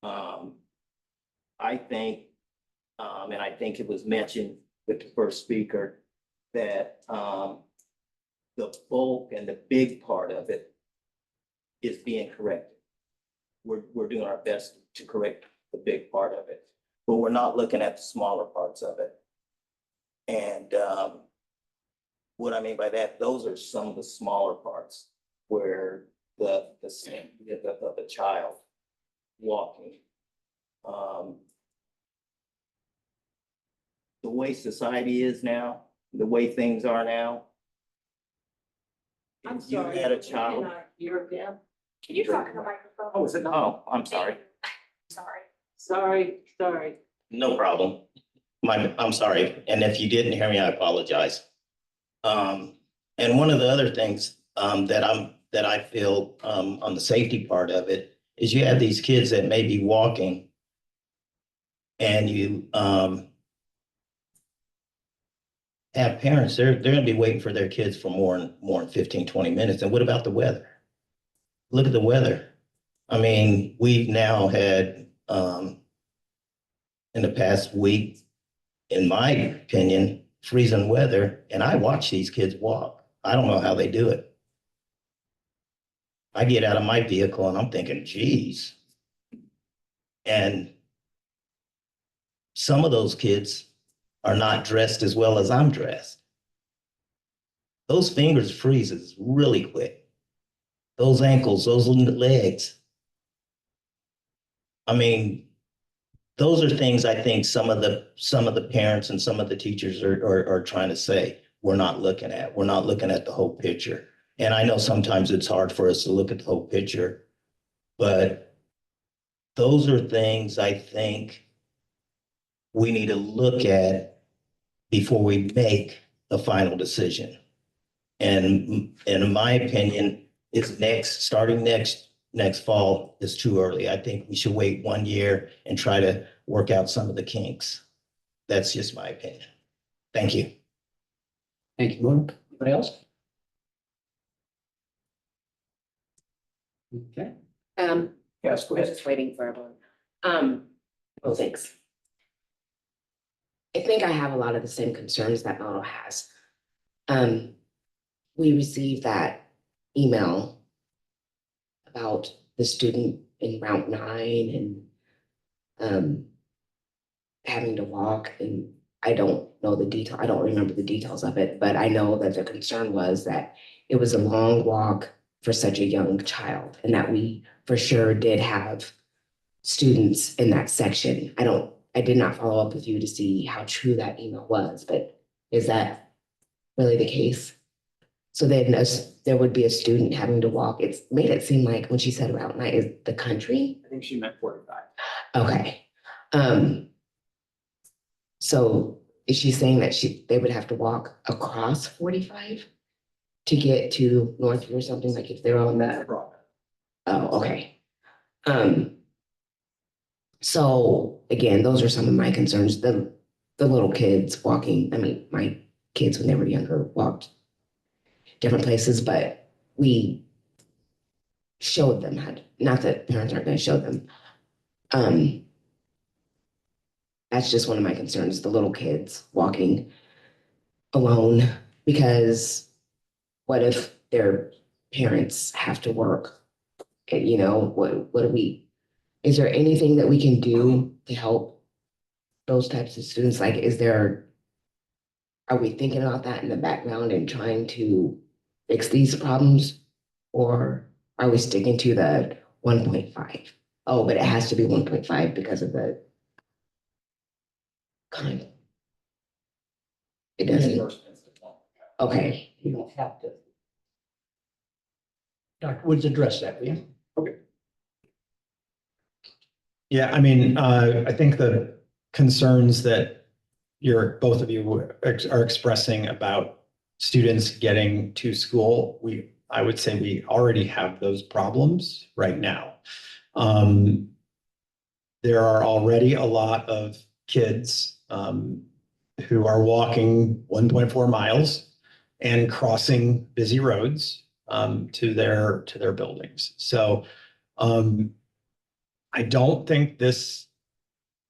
Speaker 10: I think, and I think it was mentioned with the first speaker, that the bulk and the big part of it is being corrected. We're doing our best to correct the big part of it, but we're not looking at the smaller parts of it. And what I mean by that, those are some of the smaller parts where the safety of a child walking. The way society is now, the way things are now.
Speaker 2: I'm
Speaker 10: if you
Speaker 2: sorry.
Speaker 10: had a child.
Speaker 2: You're them. Can you talk in the microphone?
Speaker 1: Oh, is it not?
Speaker 10: Oh, I'm sorry.
Speaker 2: Sorry.
Speaker 10: No problem. I'm sorry. And if you didn't hear me, I apologize. And one of the other things that I feel on the safety part of it is you have these kids that may be walking and you have parents, they're gonna be waiting for their kids for more than 15, 20 minutes. And what about the weather? Look at the weather. I mean, we've now had in the past week, in my opinion, freezing weather, and I watch these kids walk. I don't know how they do it. I get out of my vehicle and I'm thinking, geez. And some of those kids are not dressed as well as I'm dressed. Those fingers freezes really quick. Those ankles, those legs. I mean, those are things I think some of the parents and some of the teachers are trying to say we're not looking at. We're not looking at the whole picture. And I know sometimes it's hard for us to look at the whole picture, but those are things I think we need to look at before we make a final decision. And in my opinion, starting next fall is too early. I think we should wait 1 year and try to work out some of the kinks. That's just my opinion. Thank you.
Speaker 9: Thank you, Gordon. Anybody else? Okay.
Speaker 1: Yes, go
Speaker 11: I was
Speaker 1: ahead.
Speaker 11: just waiting for everyone. Well, thanks. I think I have a lot of the same concerns that Nono has. We received that email about the student in Route 9 and having to walk, and I don't know the detail. I don't remember the details of it, but I know that the concern was that it was a long walk for such a young child, and that we for sure did have students in that section. I did not follow up with you to see how true that email was, but is that really the case? So then there would be a student having to walk. It's made it seem like when she said Route 9 is the country.
Speaker 1: I think she meant 45.
Speaker 11: Okay. So is she saying that they would have to walk across 45 to get to Northview or something, like if they're on that? Oh, okay. So again, those are some of my concerns. The little kids walking, I mean, my kids when they were younger walked different places, but we showed them how to, not that parents aren't going to show them. That's just one of my concerns, the little kids walking alone, because what if their parents have to work? And, what do we, is there anything that we can do to help those types of students? Like, are we thinking about that in the background and trying to fix these problems? Or are we sticking to the 1.5? Oh, but it has to be 1.5 because of the kind. It doesn't. Okay.
Speaker 9: You don't have to. Dr. Woods, address that, will you?
Speaker 4: Yeah, I mean, I think the concerns that both of you are expressing about students getting to school, we I would say we already have those problems right now. There are already a lot of kids who are walking 1.4 miles and crossing busy roads to their buildings. So I don't think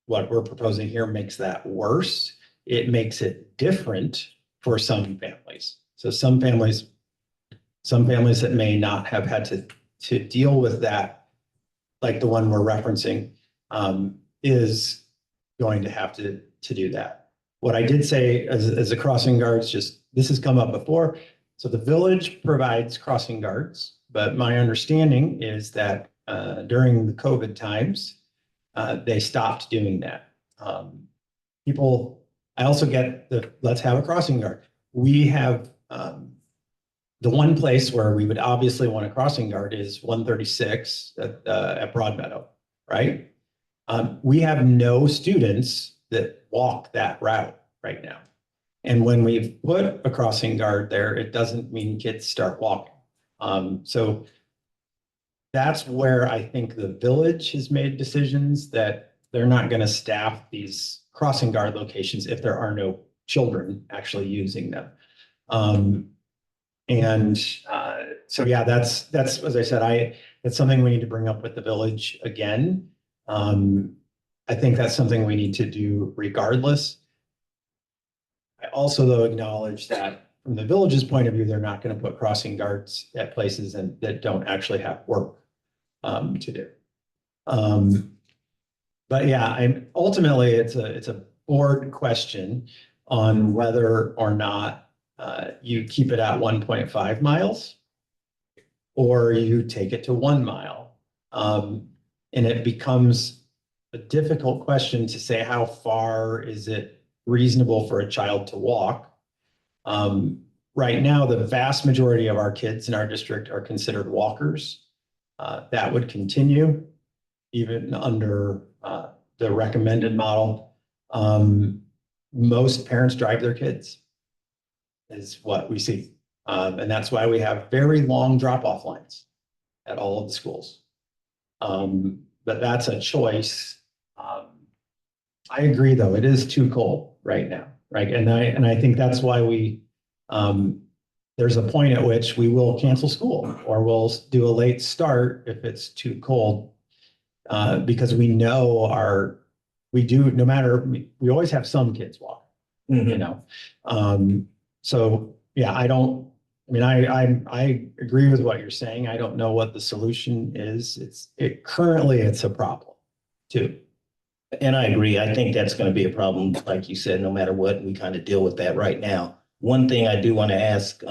Speaker 4: what we're proposing here makes that worse. It makes it different for some families. So some families that may not have had to deal with that, like the one we're referencing, is going to have to do that. What I did say as a crossing guards, just this has come up before. So the village provides crossing guards, but my understanding is that during the COVID times, they stopped doing that. I also get let's have a crossing guard. We have the one place where we would obviously want a crossing guard is 136 at Broadmeadow, right? We have no students that walk that route right now. And when we've put a crossing guard there, it doesn't mean kids start walking. So that's where I think the village has made decisions that they're not going to staff these crossing guard locations if there are no children actually using them. So yeah, that's as I said, that's something we need to bring up with the village again. I think that's something we need to do regardless. I also, though, acknowledge that from the village's point of view, they're not going to put crossing guards at places that don't actually have work to do. But yeah, ultimately it's a board question on whether or not you keep it at 1.5 miles or you take it to 1 mile. And it becomes a difficult question to say how far is it reasonable for a child to walk. Right now, the vast majority of our kids in our district are considered walkers. That would continue even under the recommended model. Most parents drive their kids is what we see. And that's why we have very long drop-off lines at all of the schools. But that's a choice. I agree, though, it is too cold right now, right? And I think that's why there's a point at which we will cancel school or we'll do a late start if it's too cold. Because we know we always have some kids walk, you know? So yeah, I agree with what you're saying. I don't know what the solution is. Currently it's a problem too.
Speaker 10: And I agree. I think that's going to be a problem, like you said, no matter what, we kind of deal with that right now. One thing I do want to ask,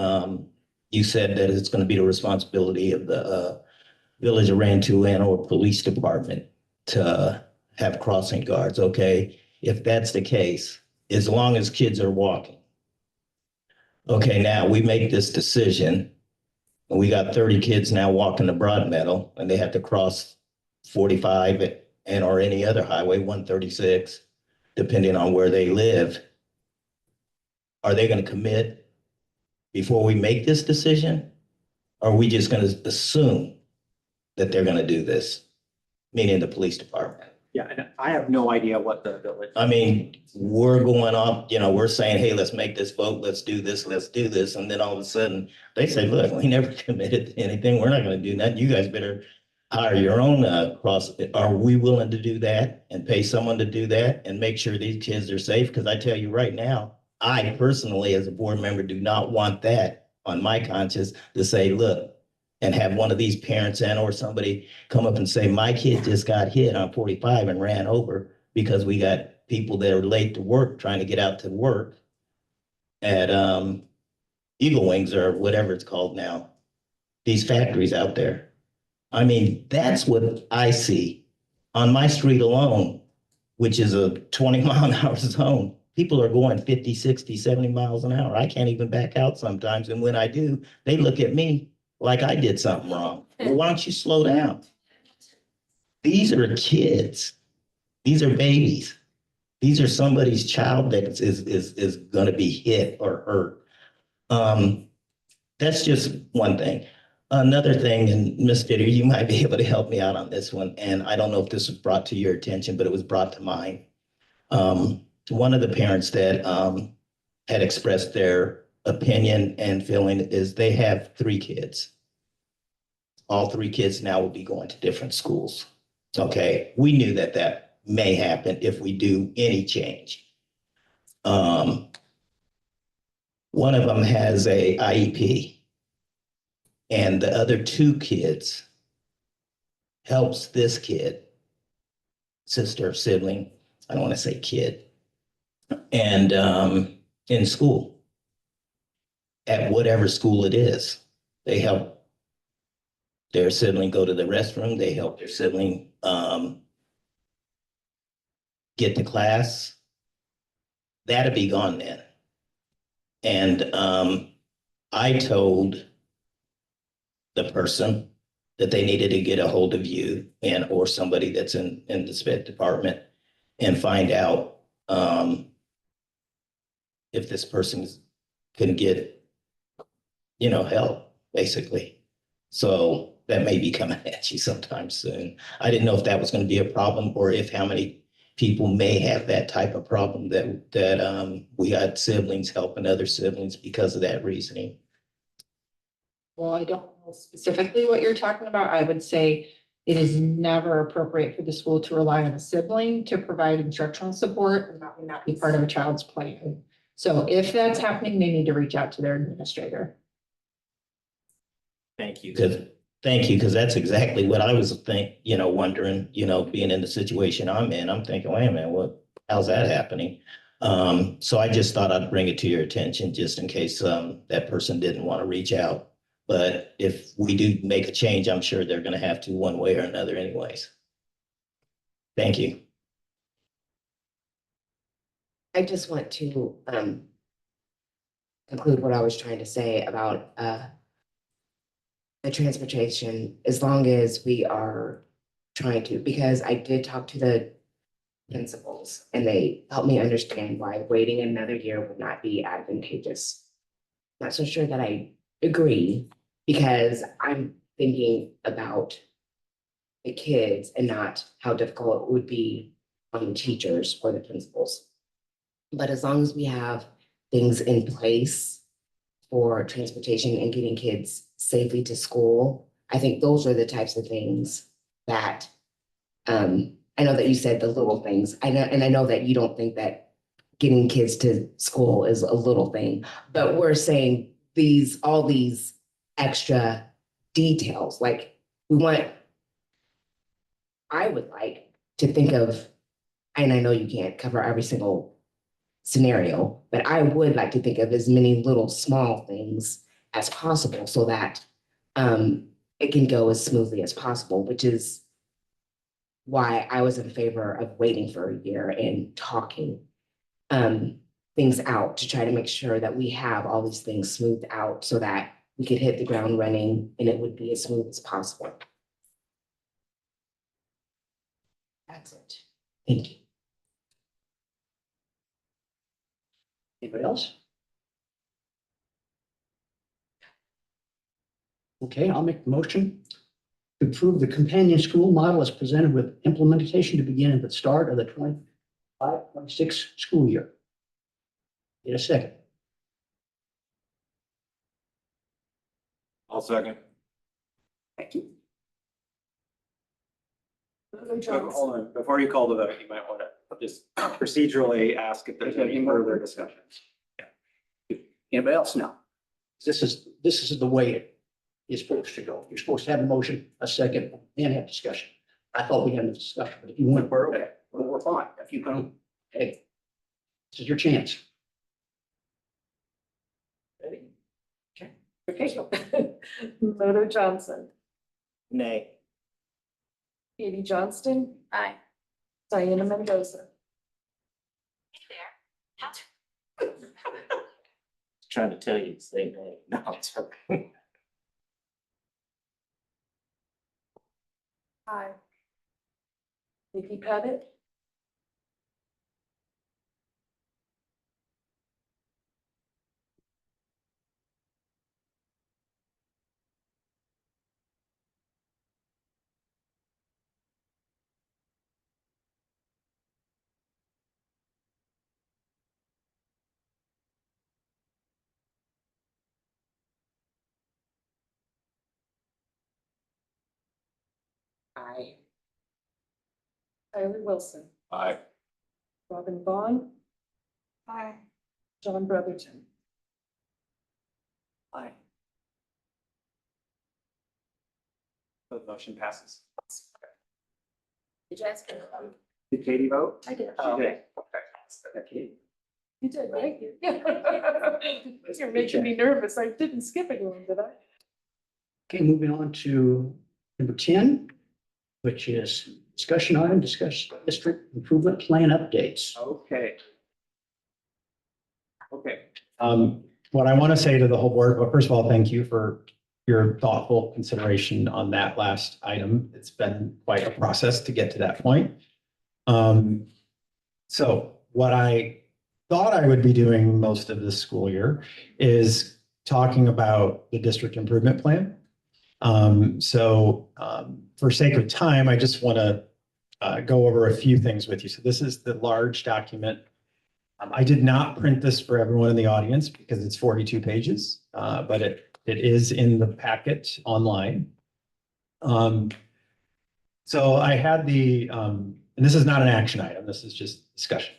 Speaker 10: you said that it's going to be the responsibility of the Village of Rantoul or Police Department to have crossing guards. Okay, if that's the case, as long as kids are walking. Okay, now we make this decision and we got 30 kids now walking to Broadmeadow and they have to cross 45 or any other highway, 136, depending on where they live. Are they going to commit before we make this decision? Or are we just going to assume that they're going to do this, meaning the police department?
Speaker 1: Yeah, and I have no idea what the village.
Speaker 10: I mean, we're going up, we're saying, hey, let's make this vote, let's do this. And then all of a sudden they say, look, we never committed to anything. We're not going to do that. You guys better hire your own cross. Are we willing to do that and pay someone to do that and make sure these kids are safe? Because I tell you right now, I personally, as a board member, do not want that on my conscience to say, look, and have one of these parents or somebody come up and say, my kid just got hit on 45 and ran over because we got people that are late to work trying to get out to work at Eagle Wings or whatever it's called now, these factories out there. I mean, that's what I see on my street alone, which is a 20-mile-an-hour zone. People are going 50, 60, 70 miles an hour. I can't even back out sometimes. And when I do, they look at me like I did something wrong. Well, why don't you slow down? These are kids. These are babies. These are somebody's child that is going to be hit or hurt. That's just one thing. Another thing, and Ms. Fitter, you might be able to help me out on this one, and I don't know if this was brought to your attention, but it was brought to mine. One of the parents that had expressed their opinion and feeling is they have 3 kids. All 3 kids now will be going to different schools. Okay, we knew that that may happen if we do any change. One of them has a IEP, and the other 2 kids helps this kid, sister, sibling, I don't want to say kid, and in school, at whatever school it is. They help their sibling go to the restroom. They help their sibling get to class. That'd be gone then. And I told the person that they needed to get a hold of you and or somebody that's in the sped department and find out if this person can get, help, basically. So that may be coming at you sometime soon. I didn't know if that was going to be a problem or if how many people may have that type of problem that we had siblings helping other siblings because of that reasoning.
Speaker 12: Well, I don't know specifically what you're talking about. I would say it is never appropriate for the school to rely on a sibling to provide instructional support, and that would not be part of a child's plan. So if that's happening, they need to reach out to their administrator.
Speaker 10: Thank you. Thank you, because that's exactly what I was wondering, being in the situation I'm in. I'm thinking, wait a minute, how's that happening? So I just thought I'd bring it to your attention just in case that person didn't want to reach out. But if we do make a change, I'm sure they're going to have to one way or another anyways. Thank you.
Speaker 11: I just want to conclude what I was trying to say about the transportation, as long as we are trying to, because I did talk to the principals and they helped me understand why waiting another year would not be advantageous. Not so sure that I agree, because I'm thinking about the kids and not how difficult it would be on the teachers or the principals. But as long as we have things in place for transportation and getting kids safely to school, I think those are the types of things that I know that you said the little things. I know that you don't think that getting kids to school is a little thing, but we're saying all these extra details, like I would like to think of, and I know you can't cover every single scenario, but I would like to think of as many little small things as possible so that it can go as smoothly as possible, which is why I was in favor of waiting for a year and talking things out to try to make sure that we have all these things smoothed out so that we could hit the ground running and it would be as smooth as possible. That's it. Thank you.
Speaker 9: Anybody else? Okay, I'll make the motion to approve the companion school model as presented with implementation to begin at the start of the 25-26 school year. Get a second.
Speaker 7: I'll second.
Speaker 9: Thank you.
Speaker 1: Hold on, before you call the vote, you might want to just procedurally ask if there's any further discussions.
Speaker 9: Anybody else now? This is the way it is supposed to go. You're supposed to have a motion, a second, and have discussion. I thought we had a discussion, but if you want, okay, we're fine. If you can, hey, this is your chance. Ready? Okay. Okay.
Speaker 8: Moto Johnson,
Speaker 10: Nay.
Speaker 8: Katie Johnston,
Speaker 3: Aye.
Speaker 8: Diana Mendoza,
Speaker 10: Trying to tell you to say nay. No, it's okay.
Speaker 8: Aye. Vicky Pettit,
Speaker 12: Aye.
Speaker 8: Tyler Wilson,
Speaker 7: Aye.
Speaker 8: Robin Vaughn. Aye. John Brotherton.
Speaker 1: Aye. The motion passes.
Speaker 2: Did you ask?
Speaker 1: Did Katie vote?
Speaker 2: I did.
Speaker 1: Oh, okay.
Speaker 8: Okay. You did, right? You're making me nervous. I didn't skip anyone, did I?
Speaker 9: Okay, moving on to number 10, which is discussion item, discuss district improvement plan updates.
Speaker 1: Okay. Okay.
Speaker 4: What I want to say to the whole board, well, first of all, thank you for your thoughtful consideration on that last item. It's been quite a process to get to that point. So what I thought I would be doing most of this school year is talking about the district improvement plan. For sake of time, I just want to go over a few things with you. So this is the large document. I did not print this for everyone in the audience because it's 42 pages, but it is in the packet online. So I had and this is not an action item, this is just discussion.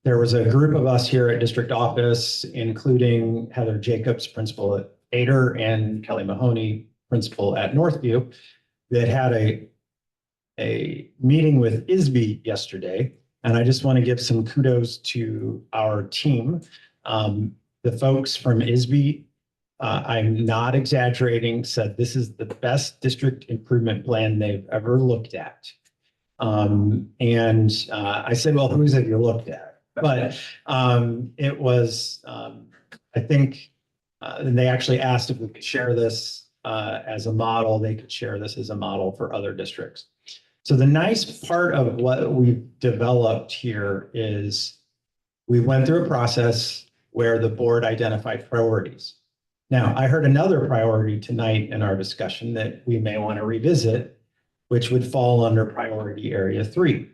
Speaker 4: There was a group of us here at district office, including Heather Jacobs, principal at Ader, and Kelly Mahoney, principal at Northview, that had a meeting with ISB yesterday. And I just want to give some kudos to our team. The folks from ISB, I'm not exaggerating, said this is the best district improvement plan they've ever looked at. I said, well, whose have you looked at? But it was, I think, and they actually asked if we could share this as a model. They could share this as a model for other districts. So the nice part of what we've developed here is we went through a process where the board identified priorities. Now, I heard another priority tonight in our discussion that we may want to revisit, which would fall under priority area 3.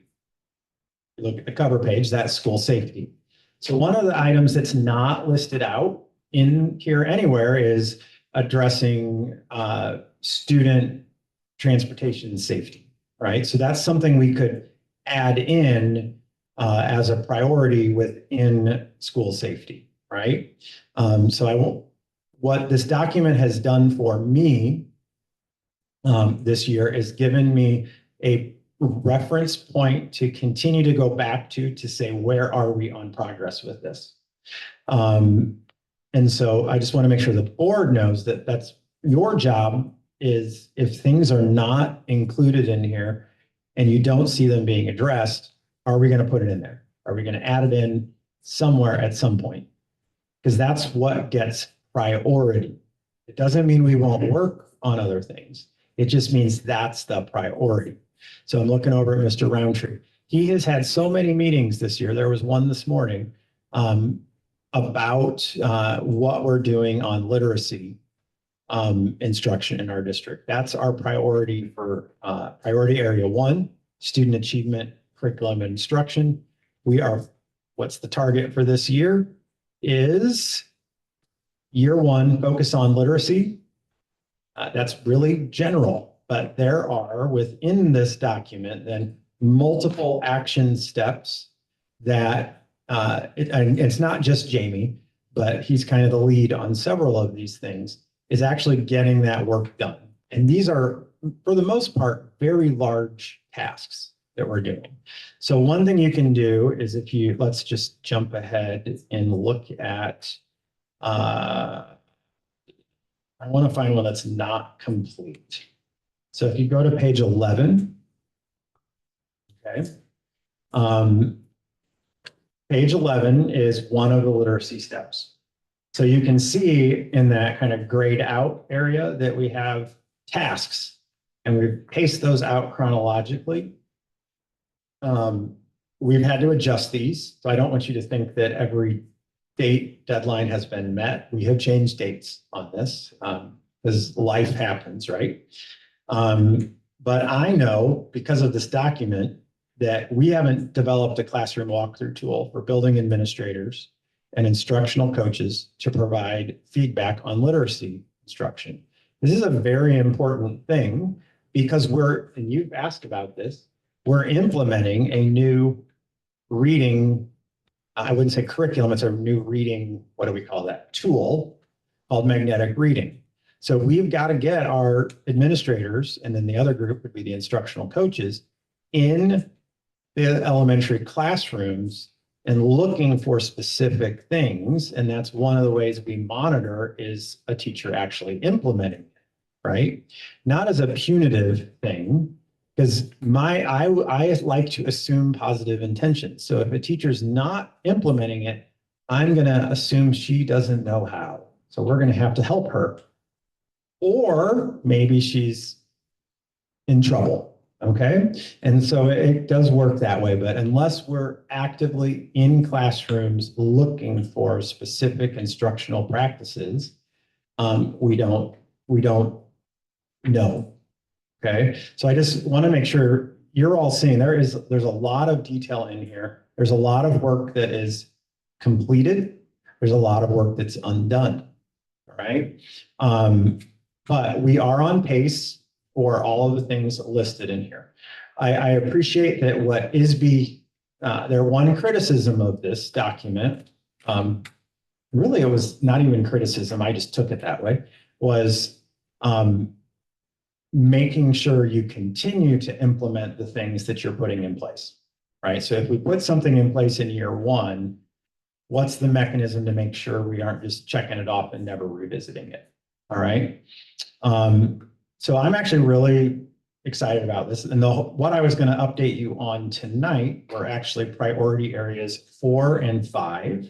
Speaker 4: You look at the cover page, that's school safety. So one of the items that's not listed out in here anywhere is addressing student transportation safety. Right, so that's something we could add in as a priority within school safety, right? What this document has done for me this year is given me a reference point to continue to go back to say, where are we on progress with this? And so I just want to make sure the board knows that that's your job. Is if things are not included in here and you don't see them being addressed, are we going to put it in there? Are we going to add it in somewhere at some point? Because that's what gets priority. It doesn't mean we won't work on other things. It just means that's the priority. So I'm looking over at Mr. Roundtree. He has had so many meetings this year. There was one this morning about what we're doing on literacy instruction in our district. That's our priority for priority area 1, student achievement, curriculum, and instruction. What's the target for this year is year 1, focus on literacy. That's really general, but there are within this document then multiple action steps that and it's not just Jamie, but he's kind of the lead on several of these things, is actually getting that work done. And these are, for the most part, very large tasks that we're doing. So one thing you can do is let's just jump ahead and look at, I want to find one that's not complete. So if you go to page 11, okay. Page 11 is one of the literacy steps. So you can see in that kind of grayed out area that we have tasks, and we paste those out chronologically. We've had to adjust these, so I don't want you to think that every deadline has been met. We have changed dates on this because life happens, right? But I know because of this document that we haven't developed a classroom walkthrough tool for building administrators and instructional coaches to provide feedback on literacy instruction. This is a very important thing because and you've asked about this, we're implementing a new reading, I wouldn't say curriculum, it's a new reading, what do we call that? Tool called magnetic reading. So we've got to get our administrators, and then the other group would be the instructional coaches, in the elementary classrooms and looking for specific things. And that's one of the ways we monitor is a teacher actually implementing it, right? Not as a punitive thing, because I like to assume positive intentions. So if a teacher's not implementing it, I'm going to assume she doesn't know how. So we're going to have to help her. Or maybe she's in trouble. Okay. And so it does work that way, but unless we're actively in classrooms looking for specific instructional practices, we don't know. Okay. So I just want to make sure you're all seeing there's a lot of detail in here. There's a lot of work that is completed. There's a lot of work that's undone. All right. But we are on pace for all of the things listed in here. I appreciate that what ISB, their one criticism of this document, really it was not even criticism, I just took it that way, was making sure you continue to implement the things that you're putting in place, right? So if we put something in place in year one, what's the mechanism to make sure we aren't just checking it off and never revisiting it, all right? So I'm actually really excited about this. And what I was going to update you on tonight were actually priority areas 4 and 5.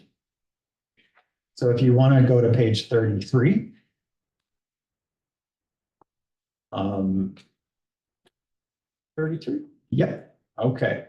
Speaker 4: So if you want to go to page 33. 33? Yep. Okay.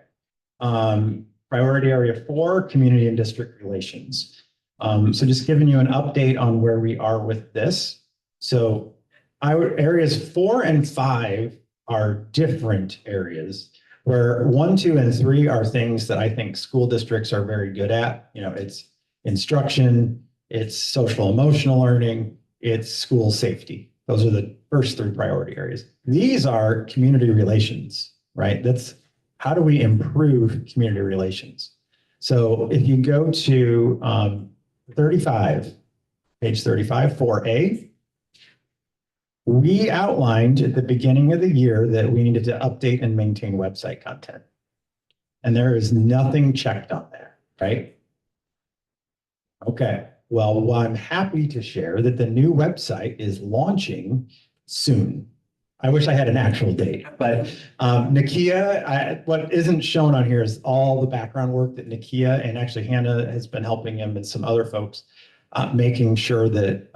Speaker 4: Priority area 4, community and district relations. So just giving you an update on where we are with this. So areas 4 and 5 are different areas, where 1, 2, and 3 are things that I think school districts are very good at. You know, it's instruction, it's social emotional learning, it's school safety. Those are the first 3 priority areas. These are community relations, right? That's how do we improve community relations? So if you go to 35, page 35, 4A, we outlined at the beginning of the year that we needed to update and maintain website content. And there is nothing checked on there, right? Okay, well, I'm happy to share that the new website is launching soon. I wish I had an actual date, but Nakia, what isn't shown on here is all the background work that Nakia and actually Hannah has been helping him and some other folks making sure that,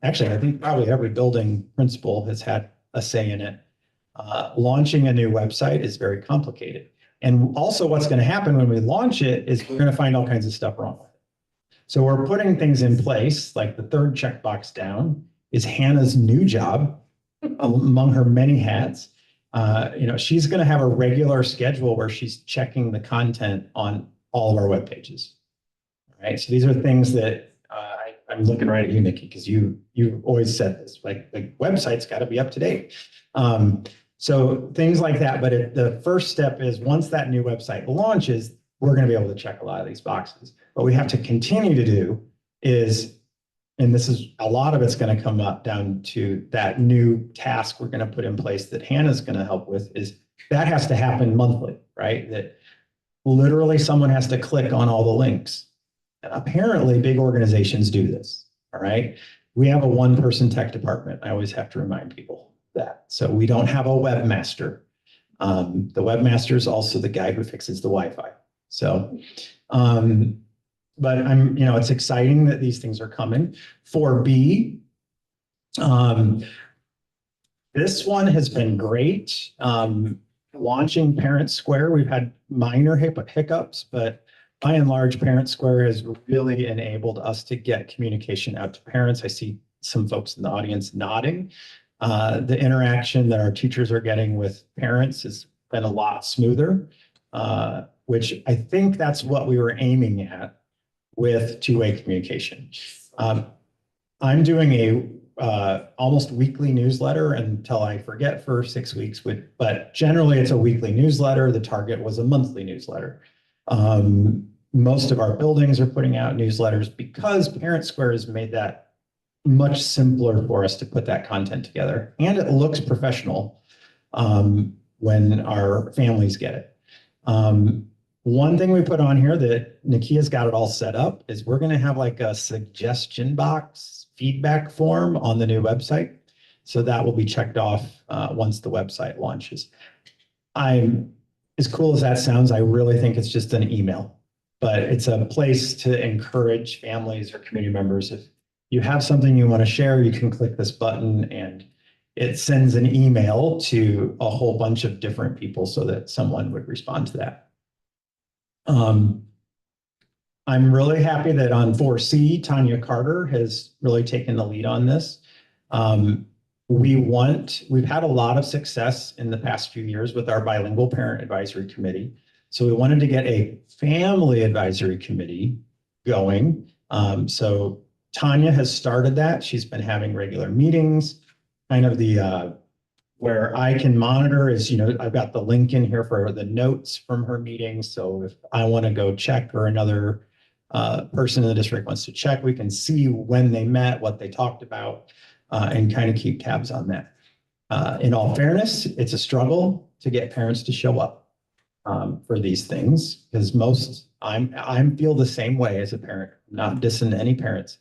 Speaker 4: actually, I think probably every building principal has had a say in it. Launching a new website is very complicated. And also what's going to happen when we launch it is we're going to find all kinds of stuff wrong with it. So we're putting things in place, like the 3rd checkbox down is Hannah's new job among her many hats. You know, she's going to have a regular schedule where she's checking the content on all of our web pages. All right, so these are things that I'm looking right at you, Nikki, because you've always said this, like the website's got to be up to date. So things like that. But the first step is once that new website launches, we're going to be able to check a lot of these boxes. What we have to continue to do is, and this is a lot of it's going to come up down to that new task we're going to put in place that Hannah's going to help with, is that has to happen monthly, right? That literally someone has to click on all the links. And apparently big organizations do this, all right? We have a 1-person tech department. I always have to remind people that. So we don't have a webmaster. The webmaster is also the guy who fixes the Wi-Fi. So, but it's exciting that these things are coming. 4B, this one has been great. Launching Parent Square, we've had minor hiccups, but by and large, Parent Square has really enabled us to get communication out to parents. I see some folks in the audience nodding. The interaction that our teachers are getting with parents has been a lot smoother, which I think that's what we were aiming at with two-way communication. I'm doing almost weekly newsletter until I forget for 6 weeks, but generally it's a weekly newsletter. The target was a monthly newsletter. Most of our buildings are putting out newsletters because Parent Square has made that much simpler for us to put that content together. And it looks professional when our families get it. One thing we put on here that Nikia's got it all set up is we're going to have like a suggestion box feedback form on the new website. So that will be checked off once the website launches. As cool as that sounds, I really think it's just an email, but it's a place to encourage families or community members. If you have something you want to share, you can click this button and it sends an email to a whole bunch of different people so that someone would respond to that. I'm really happy that on 4C, Tanya Carter has really taken the lead on this. We've had a lot of success in the past few years with our bilingual parent advisory committee. So we wanted to get a family advisory committee going. So Tanya has started that. She's been having regular meetings. Kind of the where I can monitor is, I've got the link in here for the notes from her meetings. So if I want to go check or another person in the district wants to check, we can see when they met, what they talked about, and kind of keep tabs on that. In all fairness, it's a struggle to get parents to show up for these things because I feel the same way as a parent, not dissing any parents.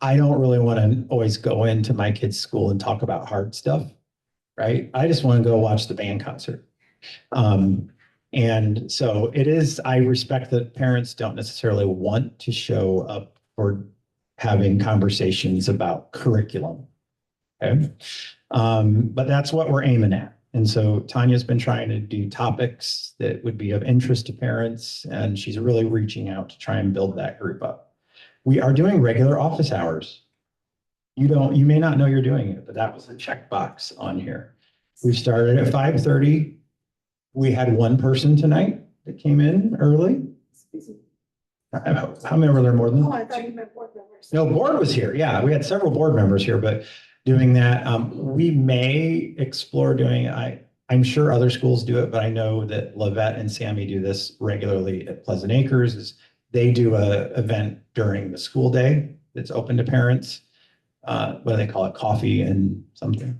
Speaker 4: I don't really want to always go into my kid's school and talk about hard stuff, right? I just want to go watch the band concert. And so I respect that parents don't necessarily want to show up for having conversations about curriculum. Okay. But that's what we're aiming at. And so Tanya's been trying to do topics that would be of interest to parents, and she's really reaching out to try and build that group up. We are doing regular office hours. You may not know you're doing it, but that was a checkbox on here. We started at 5:30. We had one person tonight that came in early. How many were there more than?
Speaker 8: Oh, I thought you meant board members.
Speaker 4: No, board was here. Yeah, we had several board members here, but doing that, we may explore doing, I'm sure other schools do it, but I know that Lavette and Sammy do this regularly at Pleasant Acres. Is they do a event during the school day that's open to parents. What do they call it? Coffee and something.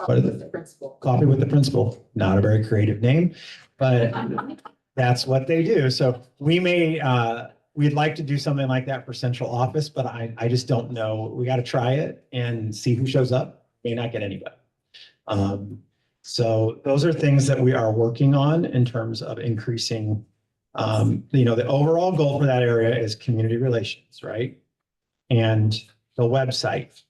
Speaker 4: What is it?
Speaker 12: The principal.
Speaker 4: Coffee with the principal. Not a very creative name, but that's what they do. So we may, we'd like to do something like that for central office, but I just don't know. We got to try it and see who shows up. May not get anybody. So those are things that we are working on in terms of increasing, the overall goal for that area is community relations, right? And the website,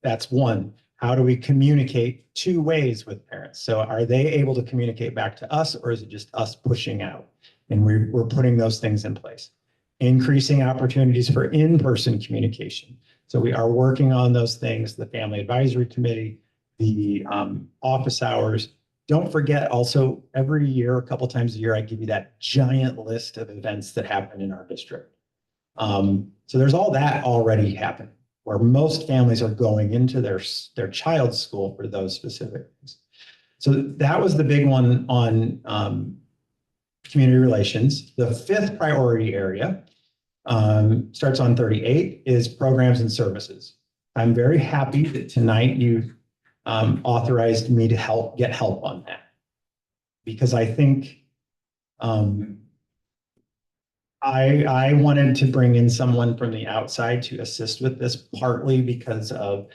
Speaker 4: that's one. How do we communicate two ways with parents? So are they able to communicate back to us, or is it just us pushing out? And we're putting those things in place. Increasing opportunities for in-person communication. So we are working on those things, the family advisory committee, the office hours. Don't forget also every year, a couple times a year, I give you that giant list of events that happen in our district. So there's all that already happening, where most families are going into their child's school for those specific things. So that was the big one on community relations. The fifth priority area starts on 38 is programs and services. I'm very happy that tonight you authorized me to get help on that, because I think I wanted to bring in someone from the outside to assist with this, partly because of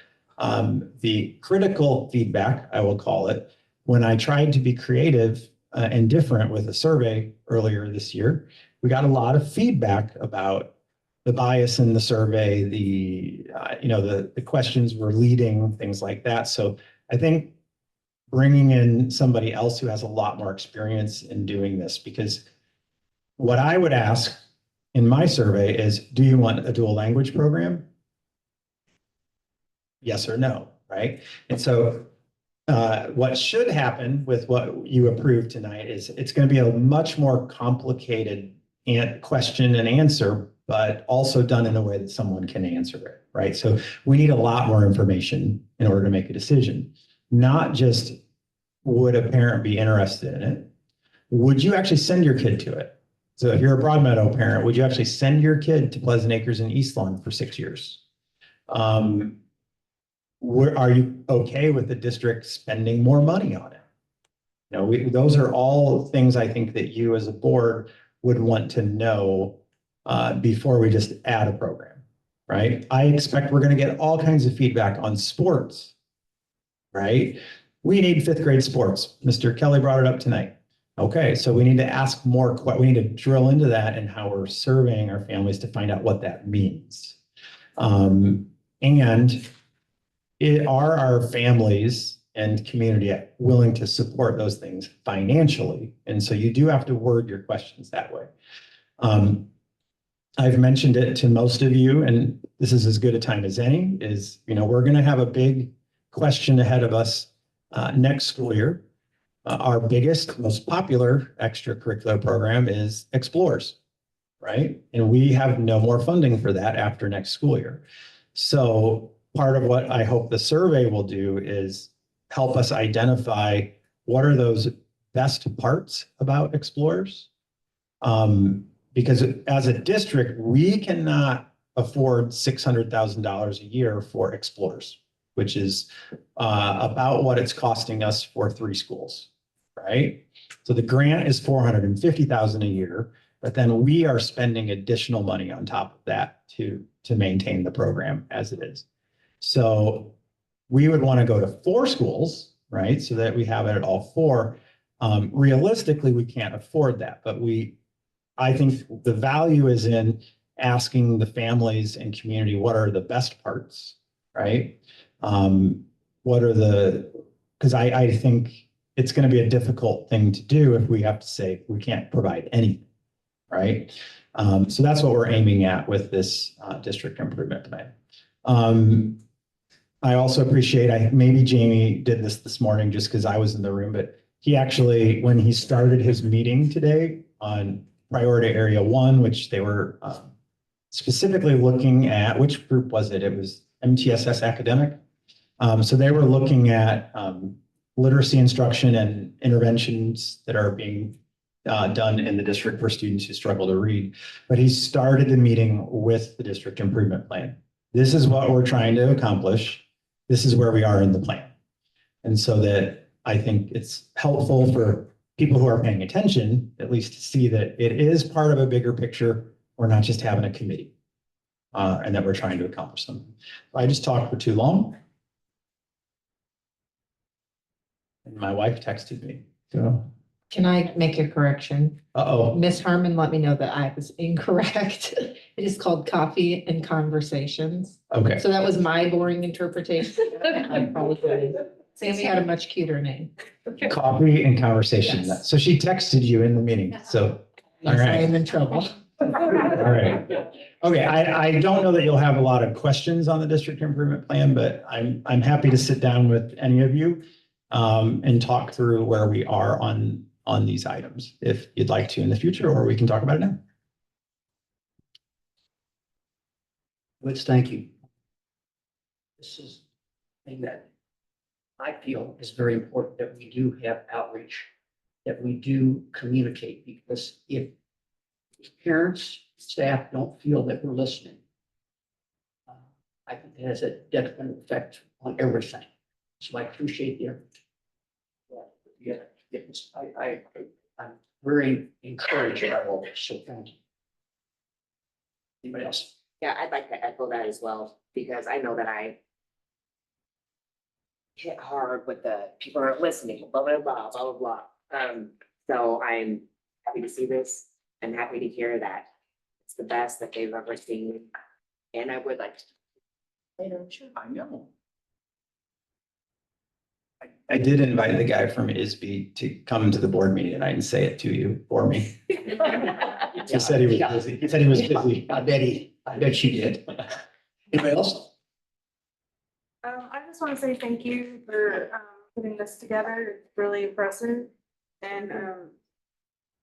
Speaker 4: the critical feedback, I will call it, when I tried to be creative and different with a survey earlier this year. We got a lot of feedback about the bias in the survey, the questions were leading, things like that. So I think bringing in somebody else who has a lot more experience in doing this, because what I would ask in my survey is, do you want a dual language program? Yes or no, right? And so what should happen with what you approved tonight is it's going to be a much more complicated question and answer but also done in a way that someone can answer it, right? So we need a lot more information in order to make a decision. Not just would a parent be interested in it? Would you actually send your kid to it? So if you're a Broadmeadow parent, would you actually send your kid to Pleasant Acres and East Lawn for 6 years? Are you okay with the district spending more money on it? You know, those are all things I think that you as a board would want to know before we just add a program, right? I expect we're going to get all kinds of feedback on sports, right? We need 5th grade sports. Mr. Kelly brought it up tonight. Okay, so we need to ask more, we need to drill into that and how we're surveying our families to find out what that means. And are our families and community willing to support those things financially? And so you do have to word your questions that way. I've mentioned it to most of you, and this is as good a time as any, is, you know, we're going to have a big question ahead of us next school year. Our biggest, most popular extracurricular program is Explorers, right? And we have no more funding for that after next school year. So part of what I hope the survey will do is help us identify what are those best parts about Explorers. Because as a district, we cannot afford $600,000 a year for Explorers, which is about what it's costing us for 3 schools, right? So the grant is $450,000 a year, but then we are spending additional money on top of that to maintain the program as it is. So we would want to go to 4 schools, right? So that we have it at all 4. Realistically, we can't afford that, but I think the value is in asking the families and community, what are the best parts, right? Because I think it's going to be a difficult thing to do if we have to say we can't provide anything, right? So that's what we're aiming at with this district improvement plan. I also appreciate, maybe Jamie did this morning just because I was in the room, but he actually, when he started his meeting today on priority area 1, which they were specifically looking at, which group was it? It was MTSS academic. So they were looking at literacy instruction and interventions that are being done in the district for students who struggle to read. But he started the meeting with the district improvement plan. This is what we're trying to accomplish. This is where we are in the plan. And so that I think it's helpful for people who are paying attention, at least to see that it is part of a bigger picture. We're not just having a committee and that we're trying to accomplish something. I just talked for too long. And my wife texted me, so.
Speaker 12: Can I make a correction?
Speaker 4: Uh-oh.
Speaker 12: Miss Harmon let me know that I was incorrect. It is called Coffee and Conversations.
Speaker 4: Okay.
Speaker 12: So that was my boring interpretation. I apologize. Sammy had a much cuter name.
Speaker 4: Coffee and conversation.
Speaker 12: Yes.
Speaker 4: So she texted you in the meeting, so. All
Speaker 12: Yes, I
Speaker 4: right.
Speaker 12: am in trouble.
Speaker 4: All right. Okay, I don't know that you'll have a lot of questions on the district improvement plan, but I'm happy to sit down with any of you and talk through where we are on these items, if you'd like to in the future, or we can talk about it now.
Speaker 9: Let's thank you. This is a thing that I feel is very important, that we do have outreach, that we do communicate, because if parents, staff don't feel that we're listening, I think it has a detrimental effect on everything. So I appreciate the effort. Yeah, I'm very encouraged by all this, so thank you. Anybody else?
Speaker 11: Yeah, I'd like to echo that as well, because I know that I hit hard with the people aren't listening, blah, blah, blah, blah, blah, blah. So I'm happy to see this. I'm happy to hear that it's the best that they've ever seen. And I would like to.
Speaker 4: I know. I did invite the guy from ISB to come to the board meeting, and I didn't say it to you for me. He said he was busy. He said he was busy.
Speaker 9: I bet she did. Anybody else?
Speaker 8: I just want to say thank you for putting this together. It's really impressive. And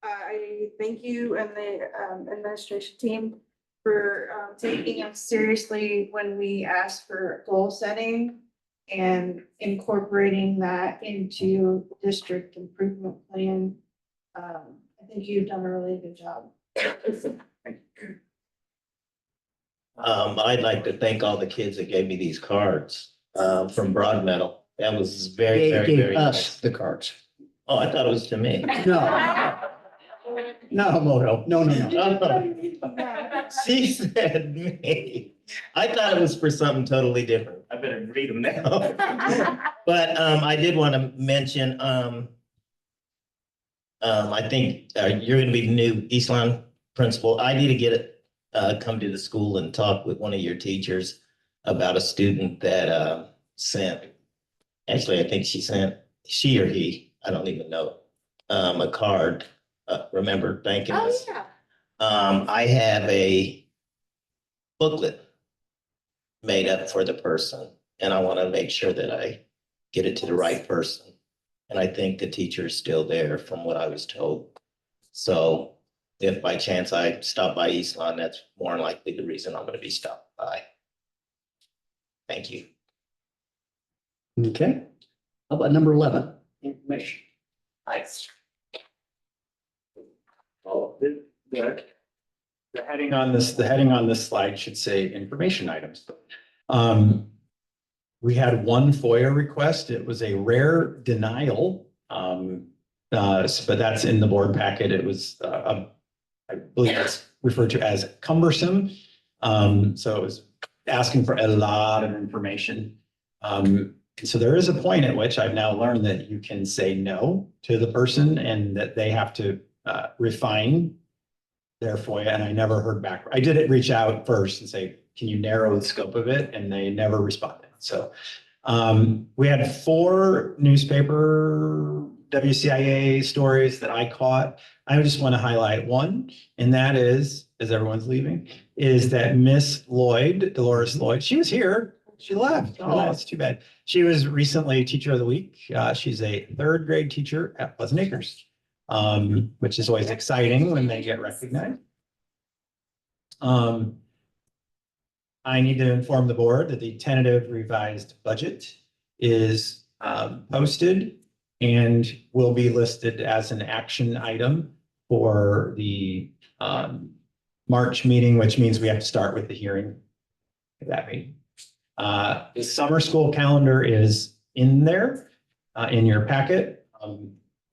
Speaker 8: I thank you and the administration team for taking us seriously when we ask for goal setting and incorporating that into district improvement plan. I think you've done a really good job.
Speaker 10: I'd like to thank all the kids that gave me these cards, from Broadmeadow. That was very, very,
Speaker 9: Gave
Speaker 10: very
Speaker 9: us
Speaker 10: nice.
Speaker 9: the cards.
Speaker 10: Oh, I thought it was to me.
Speaker 9: No. No, Moto, no, no, no.
Speaker 10: She said me. I thought it was for something totally different. I better read them now. But I did want to mention, I think you're gonna be the new Eastline principal. I need to get it, come to the school and talk with one of your teachers about a student that sent, actually, I think she or he, I don't even know, a card, remember thanking
Speaker 3: Oh,
Speaker 10: us.
Speaker 3: yeah.
Speaker 10: I have a booklet made up for the person, and I want to make sure that I get it to the right person. And I think the teacher is still there from what I was told. So if by chance I stop by Eastlawn, that's more than likely the reason I'm going to be stopping by. Thank you.
Speaker 9: Okay. How about number 11, information?
Speaker 1: Oh, the heading on this slide should say information items. We had one FOIA request. It was a rare denial. But that's in the board packet. It was, I believe it's referred to as cumbersome. So it was asking for a lot of information. So there is a point at which I've now learned that you can say no to the person and that they have to refine their FOIA, and I never heard back. I did reach out first and say, can you narrow the scope of it? And they never responded. So we had 4 newspaper WCIA stories that I caught. I just want to highlight one, and that is, as everyone's leaving, is that Miss Lloyd, Dolores Lloyd, she was here. She left. Oh, that's too bad. She was recently Teacher of the Week. She's a 3rd grade teacher at Pleasant Acres, which is always exciting when they get recognized. I need to inform the board that the tentative revised budget is posted and will be listed as an action item for the March meeting, which means we have to start with the hearing for that meeting. The summer school calendar is in there, in your packet,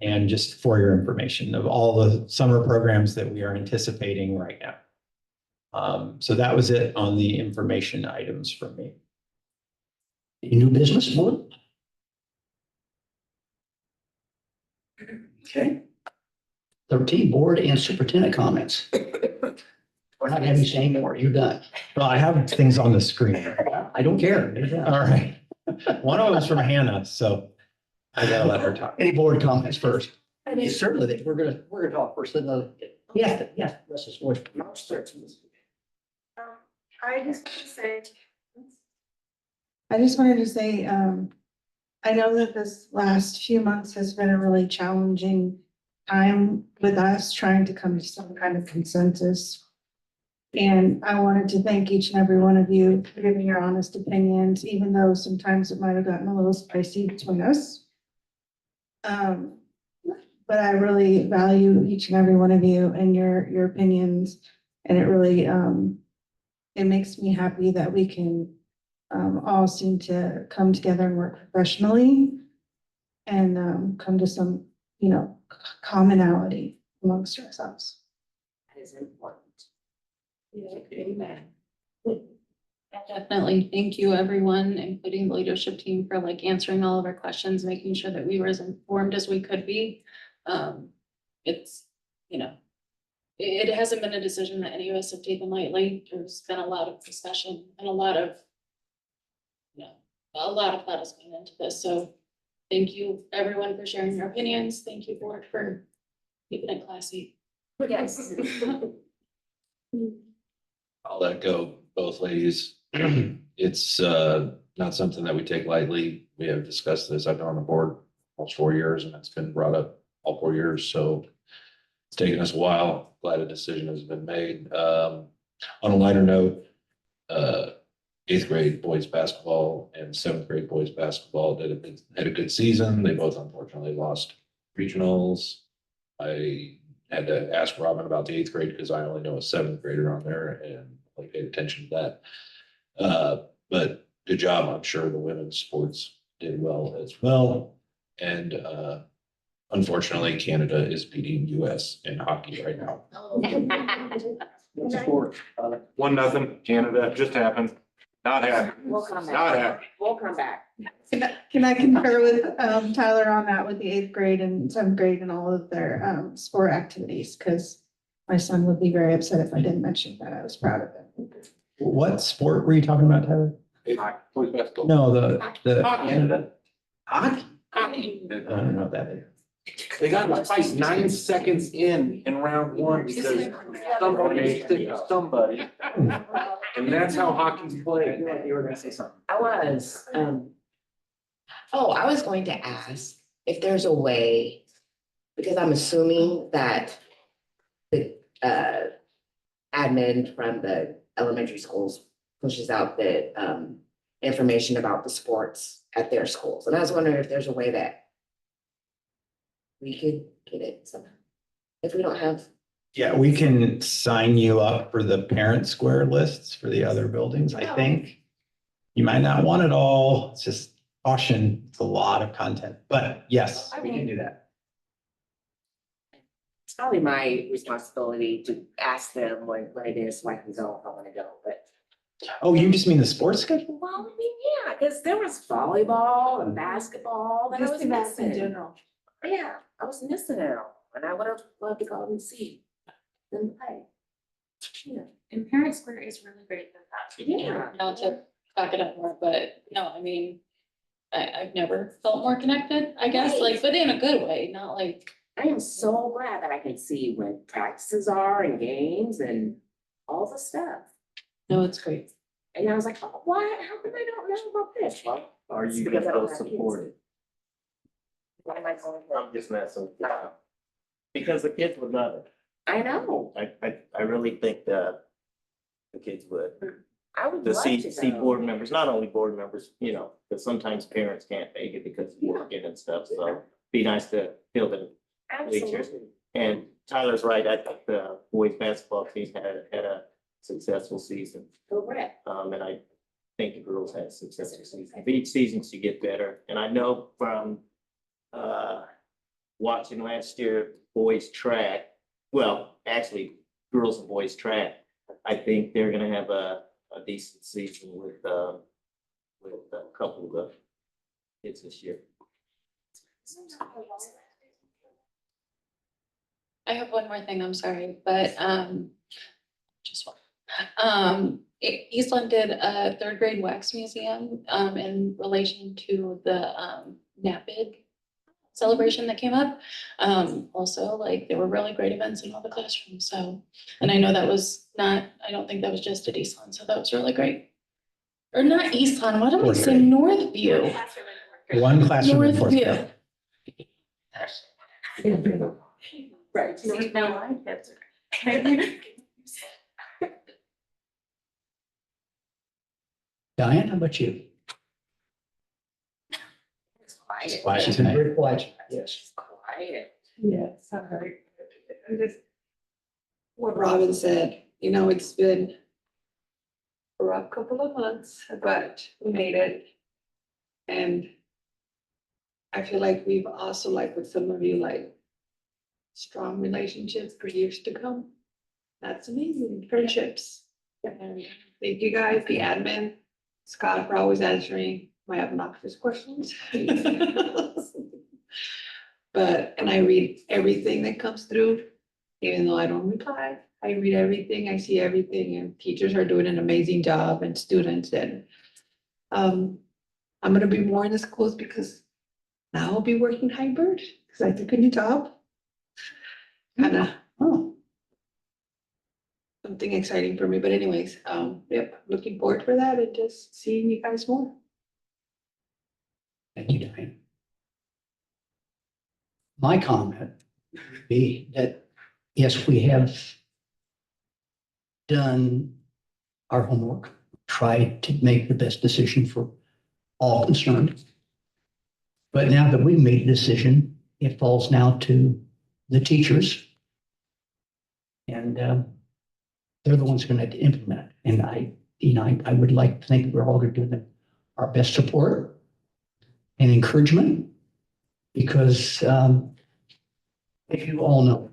Speaker 1: and just for your information of all the summer programs that we are anticipating right now. So that was it on the information items from me.
Speaker 9: Any new business, board? Okay. 13, board and superintendent comments. We're not having you say anymore. You're done.
Speaker 1: Well, I have things on the screen.
Speaker 9: I don't care.
Speaker 1: All right. One of them is from Hannah, so I gotta let her talk.
Speaker 9: Any board comments first? Yes, certainly. We're gonna talk first. Then yes, this is what.
Speaker 8: I just wanted to say, I know that this last few months has been a really challenging time with us trying to come to some kind of consensus. And I wanted to thank each and every one of you for giving your honest opinions, even though sometimes it might have gotten a little spicy between us. But I really value each and every one of you and your opinions. And it really, it makes me happy that we can all seem to come together and work professionally and come to some, commonality amongst ourselves.
Speaker 11: That is important.
Speaker 8: Amen.
Speaker 13: Definitely. Thank you, everyone, including the leadership team, for answering all of our questions, making sure that we were as informed as we could be. It's, it hasn't been a decision that any of us have taken lightly. There's been a lot of discussion and a lot of thought has gone into this. So thank you, everyone, for sharing your opinions. Thank you, board, for keeping it classy.
Speaker 3: Yes.
Speaker 14: I'll echo both ladies. It's not something that we take lightly. We have discussed this. I've been on the board almost 4 years and it's been brought up all 4 years. So it's taken us a while. Glad a decision has been made. On a lighter note, eighth grade boys basketball and seventh grade boys basketball had a good season. They both unfortunately lost regionals. I had to ask Robin about the eighth grade because I only know a seventh grader on there and I paid attention to that. But good job. I'm sure the women's sports did well as well. And unfortunately, Canada is beating US in hockey right now.
Speaker 7: What's the score? 1-0 Canada, just happened. Not happy.
Speaker 11: We'll come back.
Speaker 7: Not happy.
Speaker 11: We'll come back.
Speaker 8: Can I concur with Tyler on that with the eighth grade and seventh grade and all of their sport activities? Because my son would be very upset if I didn't mention that. I was proud of him.
Speaker 4: What sport were you talking about, Tyler?
Speaker 7: Boys basketball.
Speaker 4: No, the
Speaker 7: Canada.
Speaker 4: hockey.
Speaker 7: Hockey.
Speaker 4: I don't know what that is.
Speaker 7: They got to fight 9 seconds in round one because somebody. And that's how hockey's played. You were gonna say something.
Speaker 11: I was, I was going to ask if there's a way, because I'm assuming that the admin from the elementary schools pushes out the information about the sports at their schools. And I was wondering if there's a way that we could get it somehow. If we don't have,
Speaker 4: Yeah, we can sign you up for the parent square lists for the other buildings, I think. You might not want it all. It's just caution. It's a lot of content, but yes, we can do that.
Speaker 11: it's probably my responsibility to ask them when it is, so I can go if I want to go, but.
Speaker 4: Oh, you just mean the sports schedule?
Speaker 11: Well, I mean, yeah, because there was volleyball and basketball that I was
Speaker 8: Just events in
Speaker 11: missing.
Speaker 8: general.
Speaker 11: Yeah, I was missing out, and I would have loved to go and see them play. Yeah.
Speaker 13: And Parent Square is really great for that.
Speaker 11: Yeah.
Speaker 13: Not to back it up more, but no, I mean, I've never felt more connected, I guess,
Speaker 11: Right.
Speaker 13: like, but in a good way, not like.
Speaker 11: I am so glad that I can see when practices are and games and all the stuff.
Speaker 13: No, it's great.
Speaker 11: And I was like, oh, what? How come I don't know about this? Well,
Speaker 10: Are
Speaker 11: it's
Speaker 10: you
Speaker 11: because I
Speaker 10: gonna
Speaker 11: don't
Speaker 10: feel
Speaker 11: have kids.
Speaker 10: supported?
Speaker 11: Why am I going for?
Speaker 10: I'm just messing with you. Because the kids would love it.
Speaker 11: I know.
Speaker 10: I really think that the kids would.
Speaker 11: I would
Speaker 10: To
Speaker 11: love
Speaker 10: see
Speaker 11: to go.
Speaker 10: board members, not only board members, you know, because sometimes parents can't make it because of working and stuff, so be nice to feel them.
Speaker 11: Absolutely.
Speaker 10: And Tyler's right, I think the boys basketball team had a successful season.
Speaker 11: Correct.
Speaker 10: And I think the girls had a successful season. Each season you get better, and I know from watching last year boys track, well, actually, girls and boys track, I think they're gonna have a decent season with a couple of the kids this year.
Speaker 13: I have one more thing, I'm sorry, but, just one. Eastland did a third grade wax museum, in relation to the, NAPID celebration that came up. Also, like, there were really great events in all the classrooms, so, and I know that was not, I don't think that was just at Eastland, so that was really great. Or not Eastland, what am I
Speaker 4: Fourth
Speaker 13: saying, Northview?
Speaker 4: One classroom in fourth grade.
Speaker 13: Northview.
Speaker 11: Right.
Speaker 13: See, now my kids are.
Speaker 9: Diane, how about you?
Speaker 11: It's quiet.
Speaker 4: Quiet
Speaker 9: She's
Speaker 4: tonight.
Speaker 9: very quiet, yes.
Speaker 11: It's quiet.
Speaker 8: Yes, sorry. I just, what Robin said, it's been a rough couple of months, but we made it. And I feel like we've also, like with some of you, like strong relationships for years to come. That's amazing, friendships. And thank you guys, the admin, Scott, for always answering my obnoxious questions. But, and I read everything that comes through, even though I don't reply. I read everything, I see everything, and teachers are doing an amazing job, and students, and I'm gonna be more in the schools because now I'll be working hybrid, because I took a new job. Kinda, something exciting for me, but anyways, yep, looking forward for that and just seeing you guys more.
Speaker 9: Thank you, Diane. My comment would be that, yes, we have done our homework, tried to make the best decision for all concerned. But now that we've made a decision, it falls now to the teachers. And they're the ones going to have to implement it. And I would like to think we're all going to give them our best support and encouragement, because if you all know,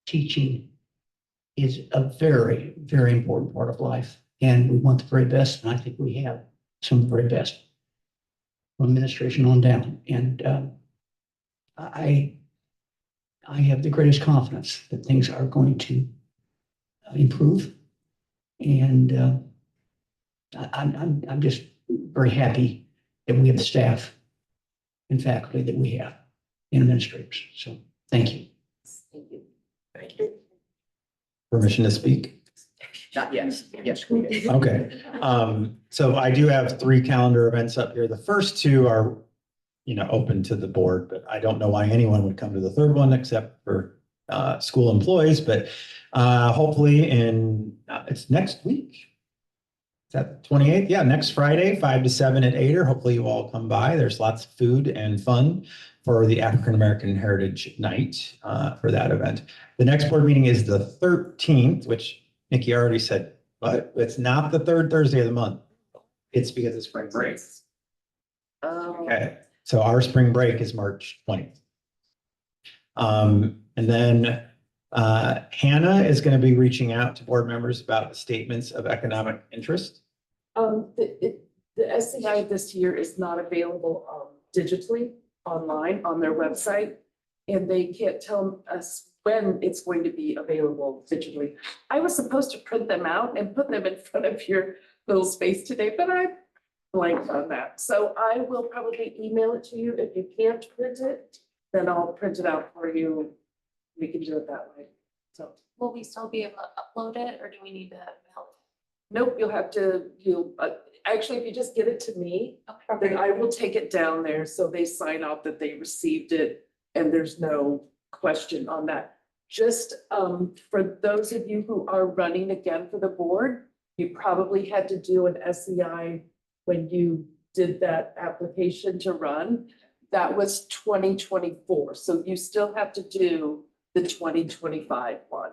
Speaker 9: teaching is a very, very important part of life. And we want the very best. And I think we have some of the very best from administration on down. And I have the greatest confidence that things are going to improve. And I'm just very happy that we have the staff and faculty that we have and administrators. So thank you.
Speaker 11: Thank you.
Speaker 10: Thank you.
Speaker 1: Permission to speak?
Speaker 9: Not yes. Yes, we did.
Speaker 1: Okay. So I do have 3 calendar events up here. The first 2 are, open to the board, but I don't know why anyone would come to the third one except for school employees, but hopefully it's next week. Is that the 28th? Yeah, next Friday, 5 to 7 at Ader. Hopefully you all come by. There's lots of food and fun for the African American Heritage Night for that event. The next board meeting is the 13th, which Nikki already said, but it's not the 3rd Thursday of the month. It's because of spring break. Okay, so our spring break is March 20th. And then Hannah is going to be reaching out to board members about the statements of economic interest.
Speaker 15: The SCI this year is not available digitally online on their website, and they can't tell us when it's going to be available digitally. I was supposed to print them out and put them in front of your little space today, but I blanked on that. So I will probably email it to you. If you can't print it, then I'll print it out for you. We can do it that way. So,
Speaker 13: Will we still be able to upload it, or do we need to mail
Speaker 15: nope, actually, if you just give it to me,
Speaker 13: it?
Speaker 15: then I will take it down there so they sign off that they received it and there's no question on that. Just for those of you who are running again for the board, you probably had to do an SEI when you did that application to run. That was 2024. So you still have to do the 2025 one.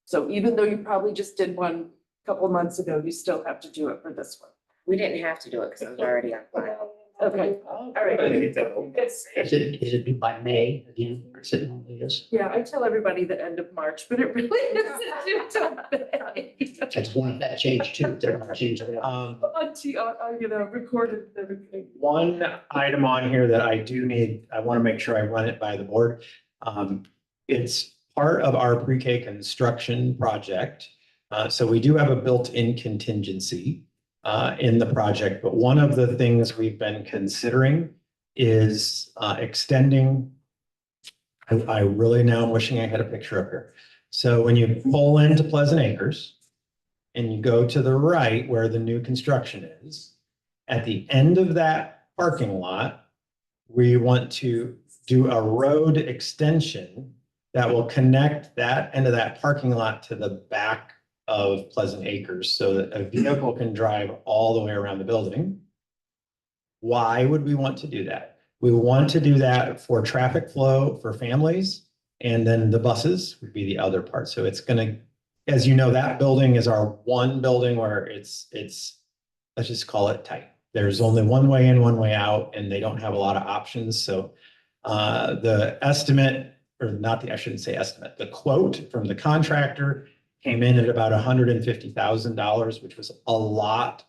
Speaker 15: So even though you probably just did one a couple months ago, you still have to do it for this one.
Speaker 11: We didn't have to do it because it was already on file.
Speaker 15: Okay, all right.
Speaker 9: Is it due by May again? Or is it only this?
Speaker 15: Yeah, I tell everybody the end of March, but it really isn't due till May.
Speaker 9: That's one of that changed too. They're gonna change it.
Speaker 15: Recorded and everything.
Speaker 1: One item on here that I do need, I want to make sure I run it by the board. It's part of our pre-K construction project. So we do have a built-in contingency in the project, but one of the things we've been considering is extending. I really now am wishing I had a picture up here. So when you pull into Pleasant Acres and you go to the right where the new construction is, at the end of that parking lot, we want to do a road extension that will connect that end of that parking lot to the back of Pleasant Acres so that a vehicle can drive all the way around the building. Why would we want to do that? We want to do that for traffic flow for families, and then the buses would be the other part. So it's going to, as you know, that building is our one building where it's let's just call it tight. There's only one way in, one way out, and they don't have a lot of options. So the estimate, or not I shouldn't say estimate, the quote from the contractor came in at about $150,000, which was a lot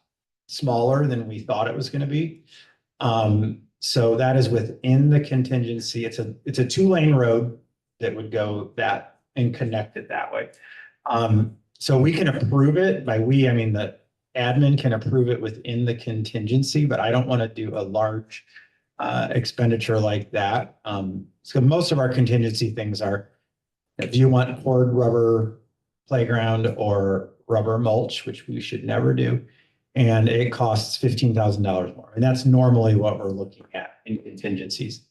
Speaker 1: smaller than we thought it was going to be. So that is within the contingency. It's a 2-lane road that would go that and connect it that way. So we can approve it. By we, I mean the admin can approve it within the contingency, but I don't want to do a large expenditure like that. So most of our contingency things are, if you want poured rubber playground or rubber mulch, which we should never do, and it costs $15,000 more. And that's normally what we're looking at in contingencies.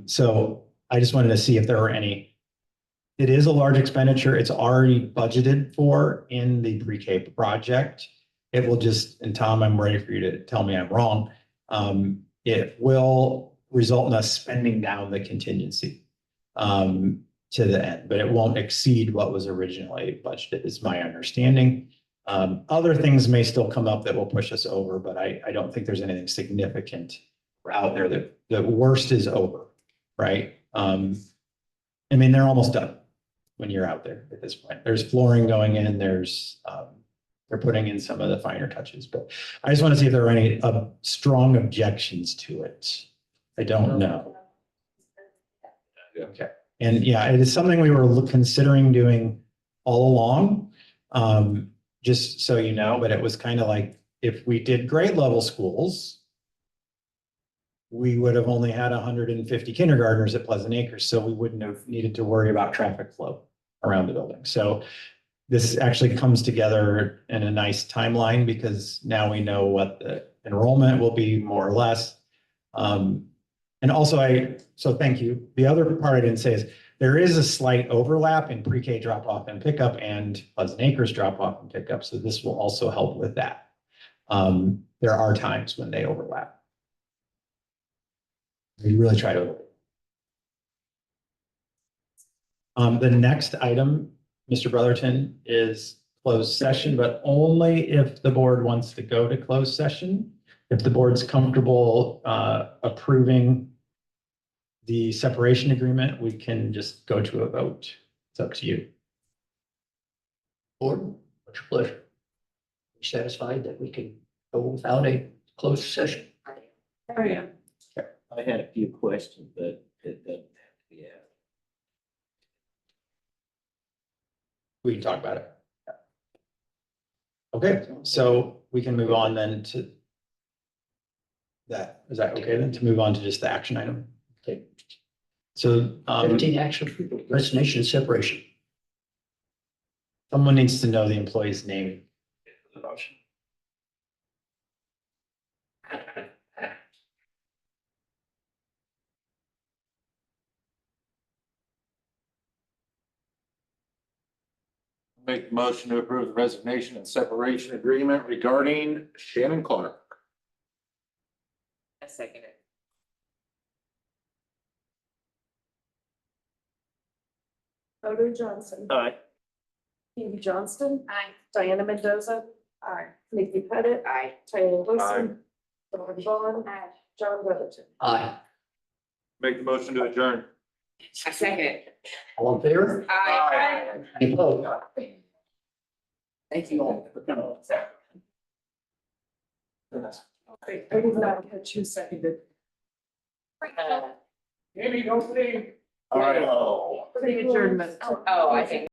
Speaker 1: So I just wanted to see if there were any
Speaker 4: it is a large expenditure. It's already budgeted for in the pre-K project. It will just, and Tom, I'm ready for you to tell me I'm wrong. It will result in us spending down the contingency to the end, but it won't exceed what was originally budgeted, is my understanding. Other things may still come up that will push us over, but I don't think there's anything significant out there. The worst is over, right? I mean, they're almost done when you're out there at this point. There's flooring going in, they're putting in some of the finer touches, but I just want to see if there are any strong objections to it. I don't know. Okay. And yeah, it is something we were considering doing all along, just so you know, but it was kind of like, if we did grade level schools, we would have only had 150 kindergartners at Pleasant Acres, so we wouldn't have needed to worry about traffic flow around the building. So this actually comes together in a nice timeline because now we know what the enrollment will be more or less. And also so thank you. The other part I didn't say is there is a slight overlap in pre-K drop off and pickup and Pleasant Acres drop off and pickup. So this will also help with that. There are times when they overlap. We really try to. The next item, Mr. Brotherton, is closed session, but only if the board wants to go to closed session. If the board's comfortable approving the separation agreement, we can just go to a vote. It's up to you.
Speaker 9: Board, what's your pleasure? You satisfied that we can go without a closed session?
Speaker 10: I had a few questions, but it doesn't have to be asked.
Speaker 4: We can talk about it. Okay, so we can move on then to that. Is that okay then, to move on to just the action item?
Speaker 9: Okay.
Speaker 4: So
Speaker 9: 15 action, resignation, and separation.
Speaker 4: someone needs to know the employee's name. For the motion.
Speaker 7: Make the motion to approve the resignation and separation agreement regarding Shannon Clark.
Speaker 15: I second it. Fodor Johnson.
Speaker 10: Aye.
Speaker 15: Phoebe Johnston.
Speaker 3: Aye.
Speaker 15: Diana Mendoza. Aye. Nikki Pettit. Aye. Tyler Wilson. Robert Vaughn. Aye. John Brotherton.
Speaker 9: Aye.
Speaker 7: Make the motion to adjourn.
Speaker 15: I second it.
Speaker 9: All in favor?
Speaker 15: Aye.
Speaker 9: Any opposed? Thank you all for coming.
Speaker 15: Okay, I did not catch who seconded.
Speaker 7: Amy, don't leave.
Speaker 10: All right.
Speaker 15: For the adjournment.
Speaker 2: Oh, I think.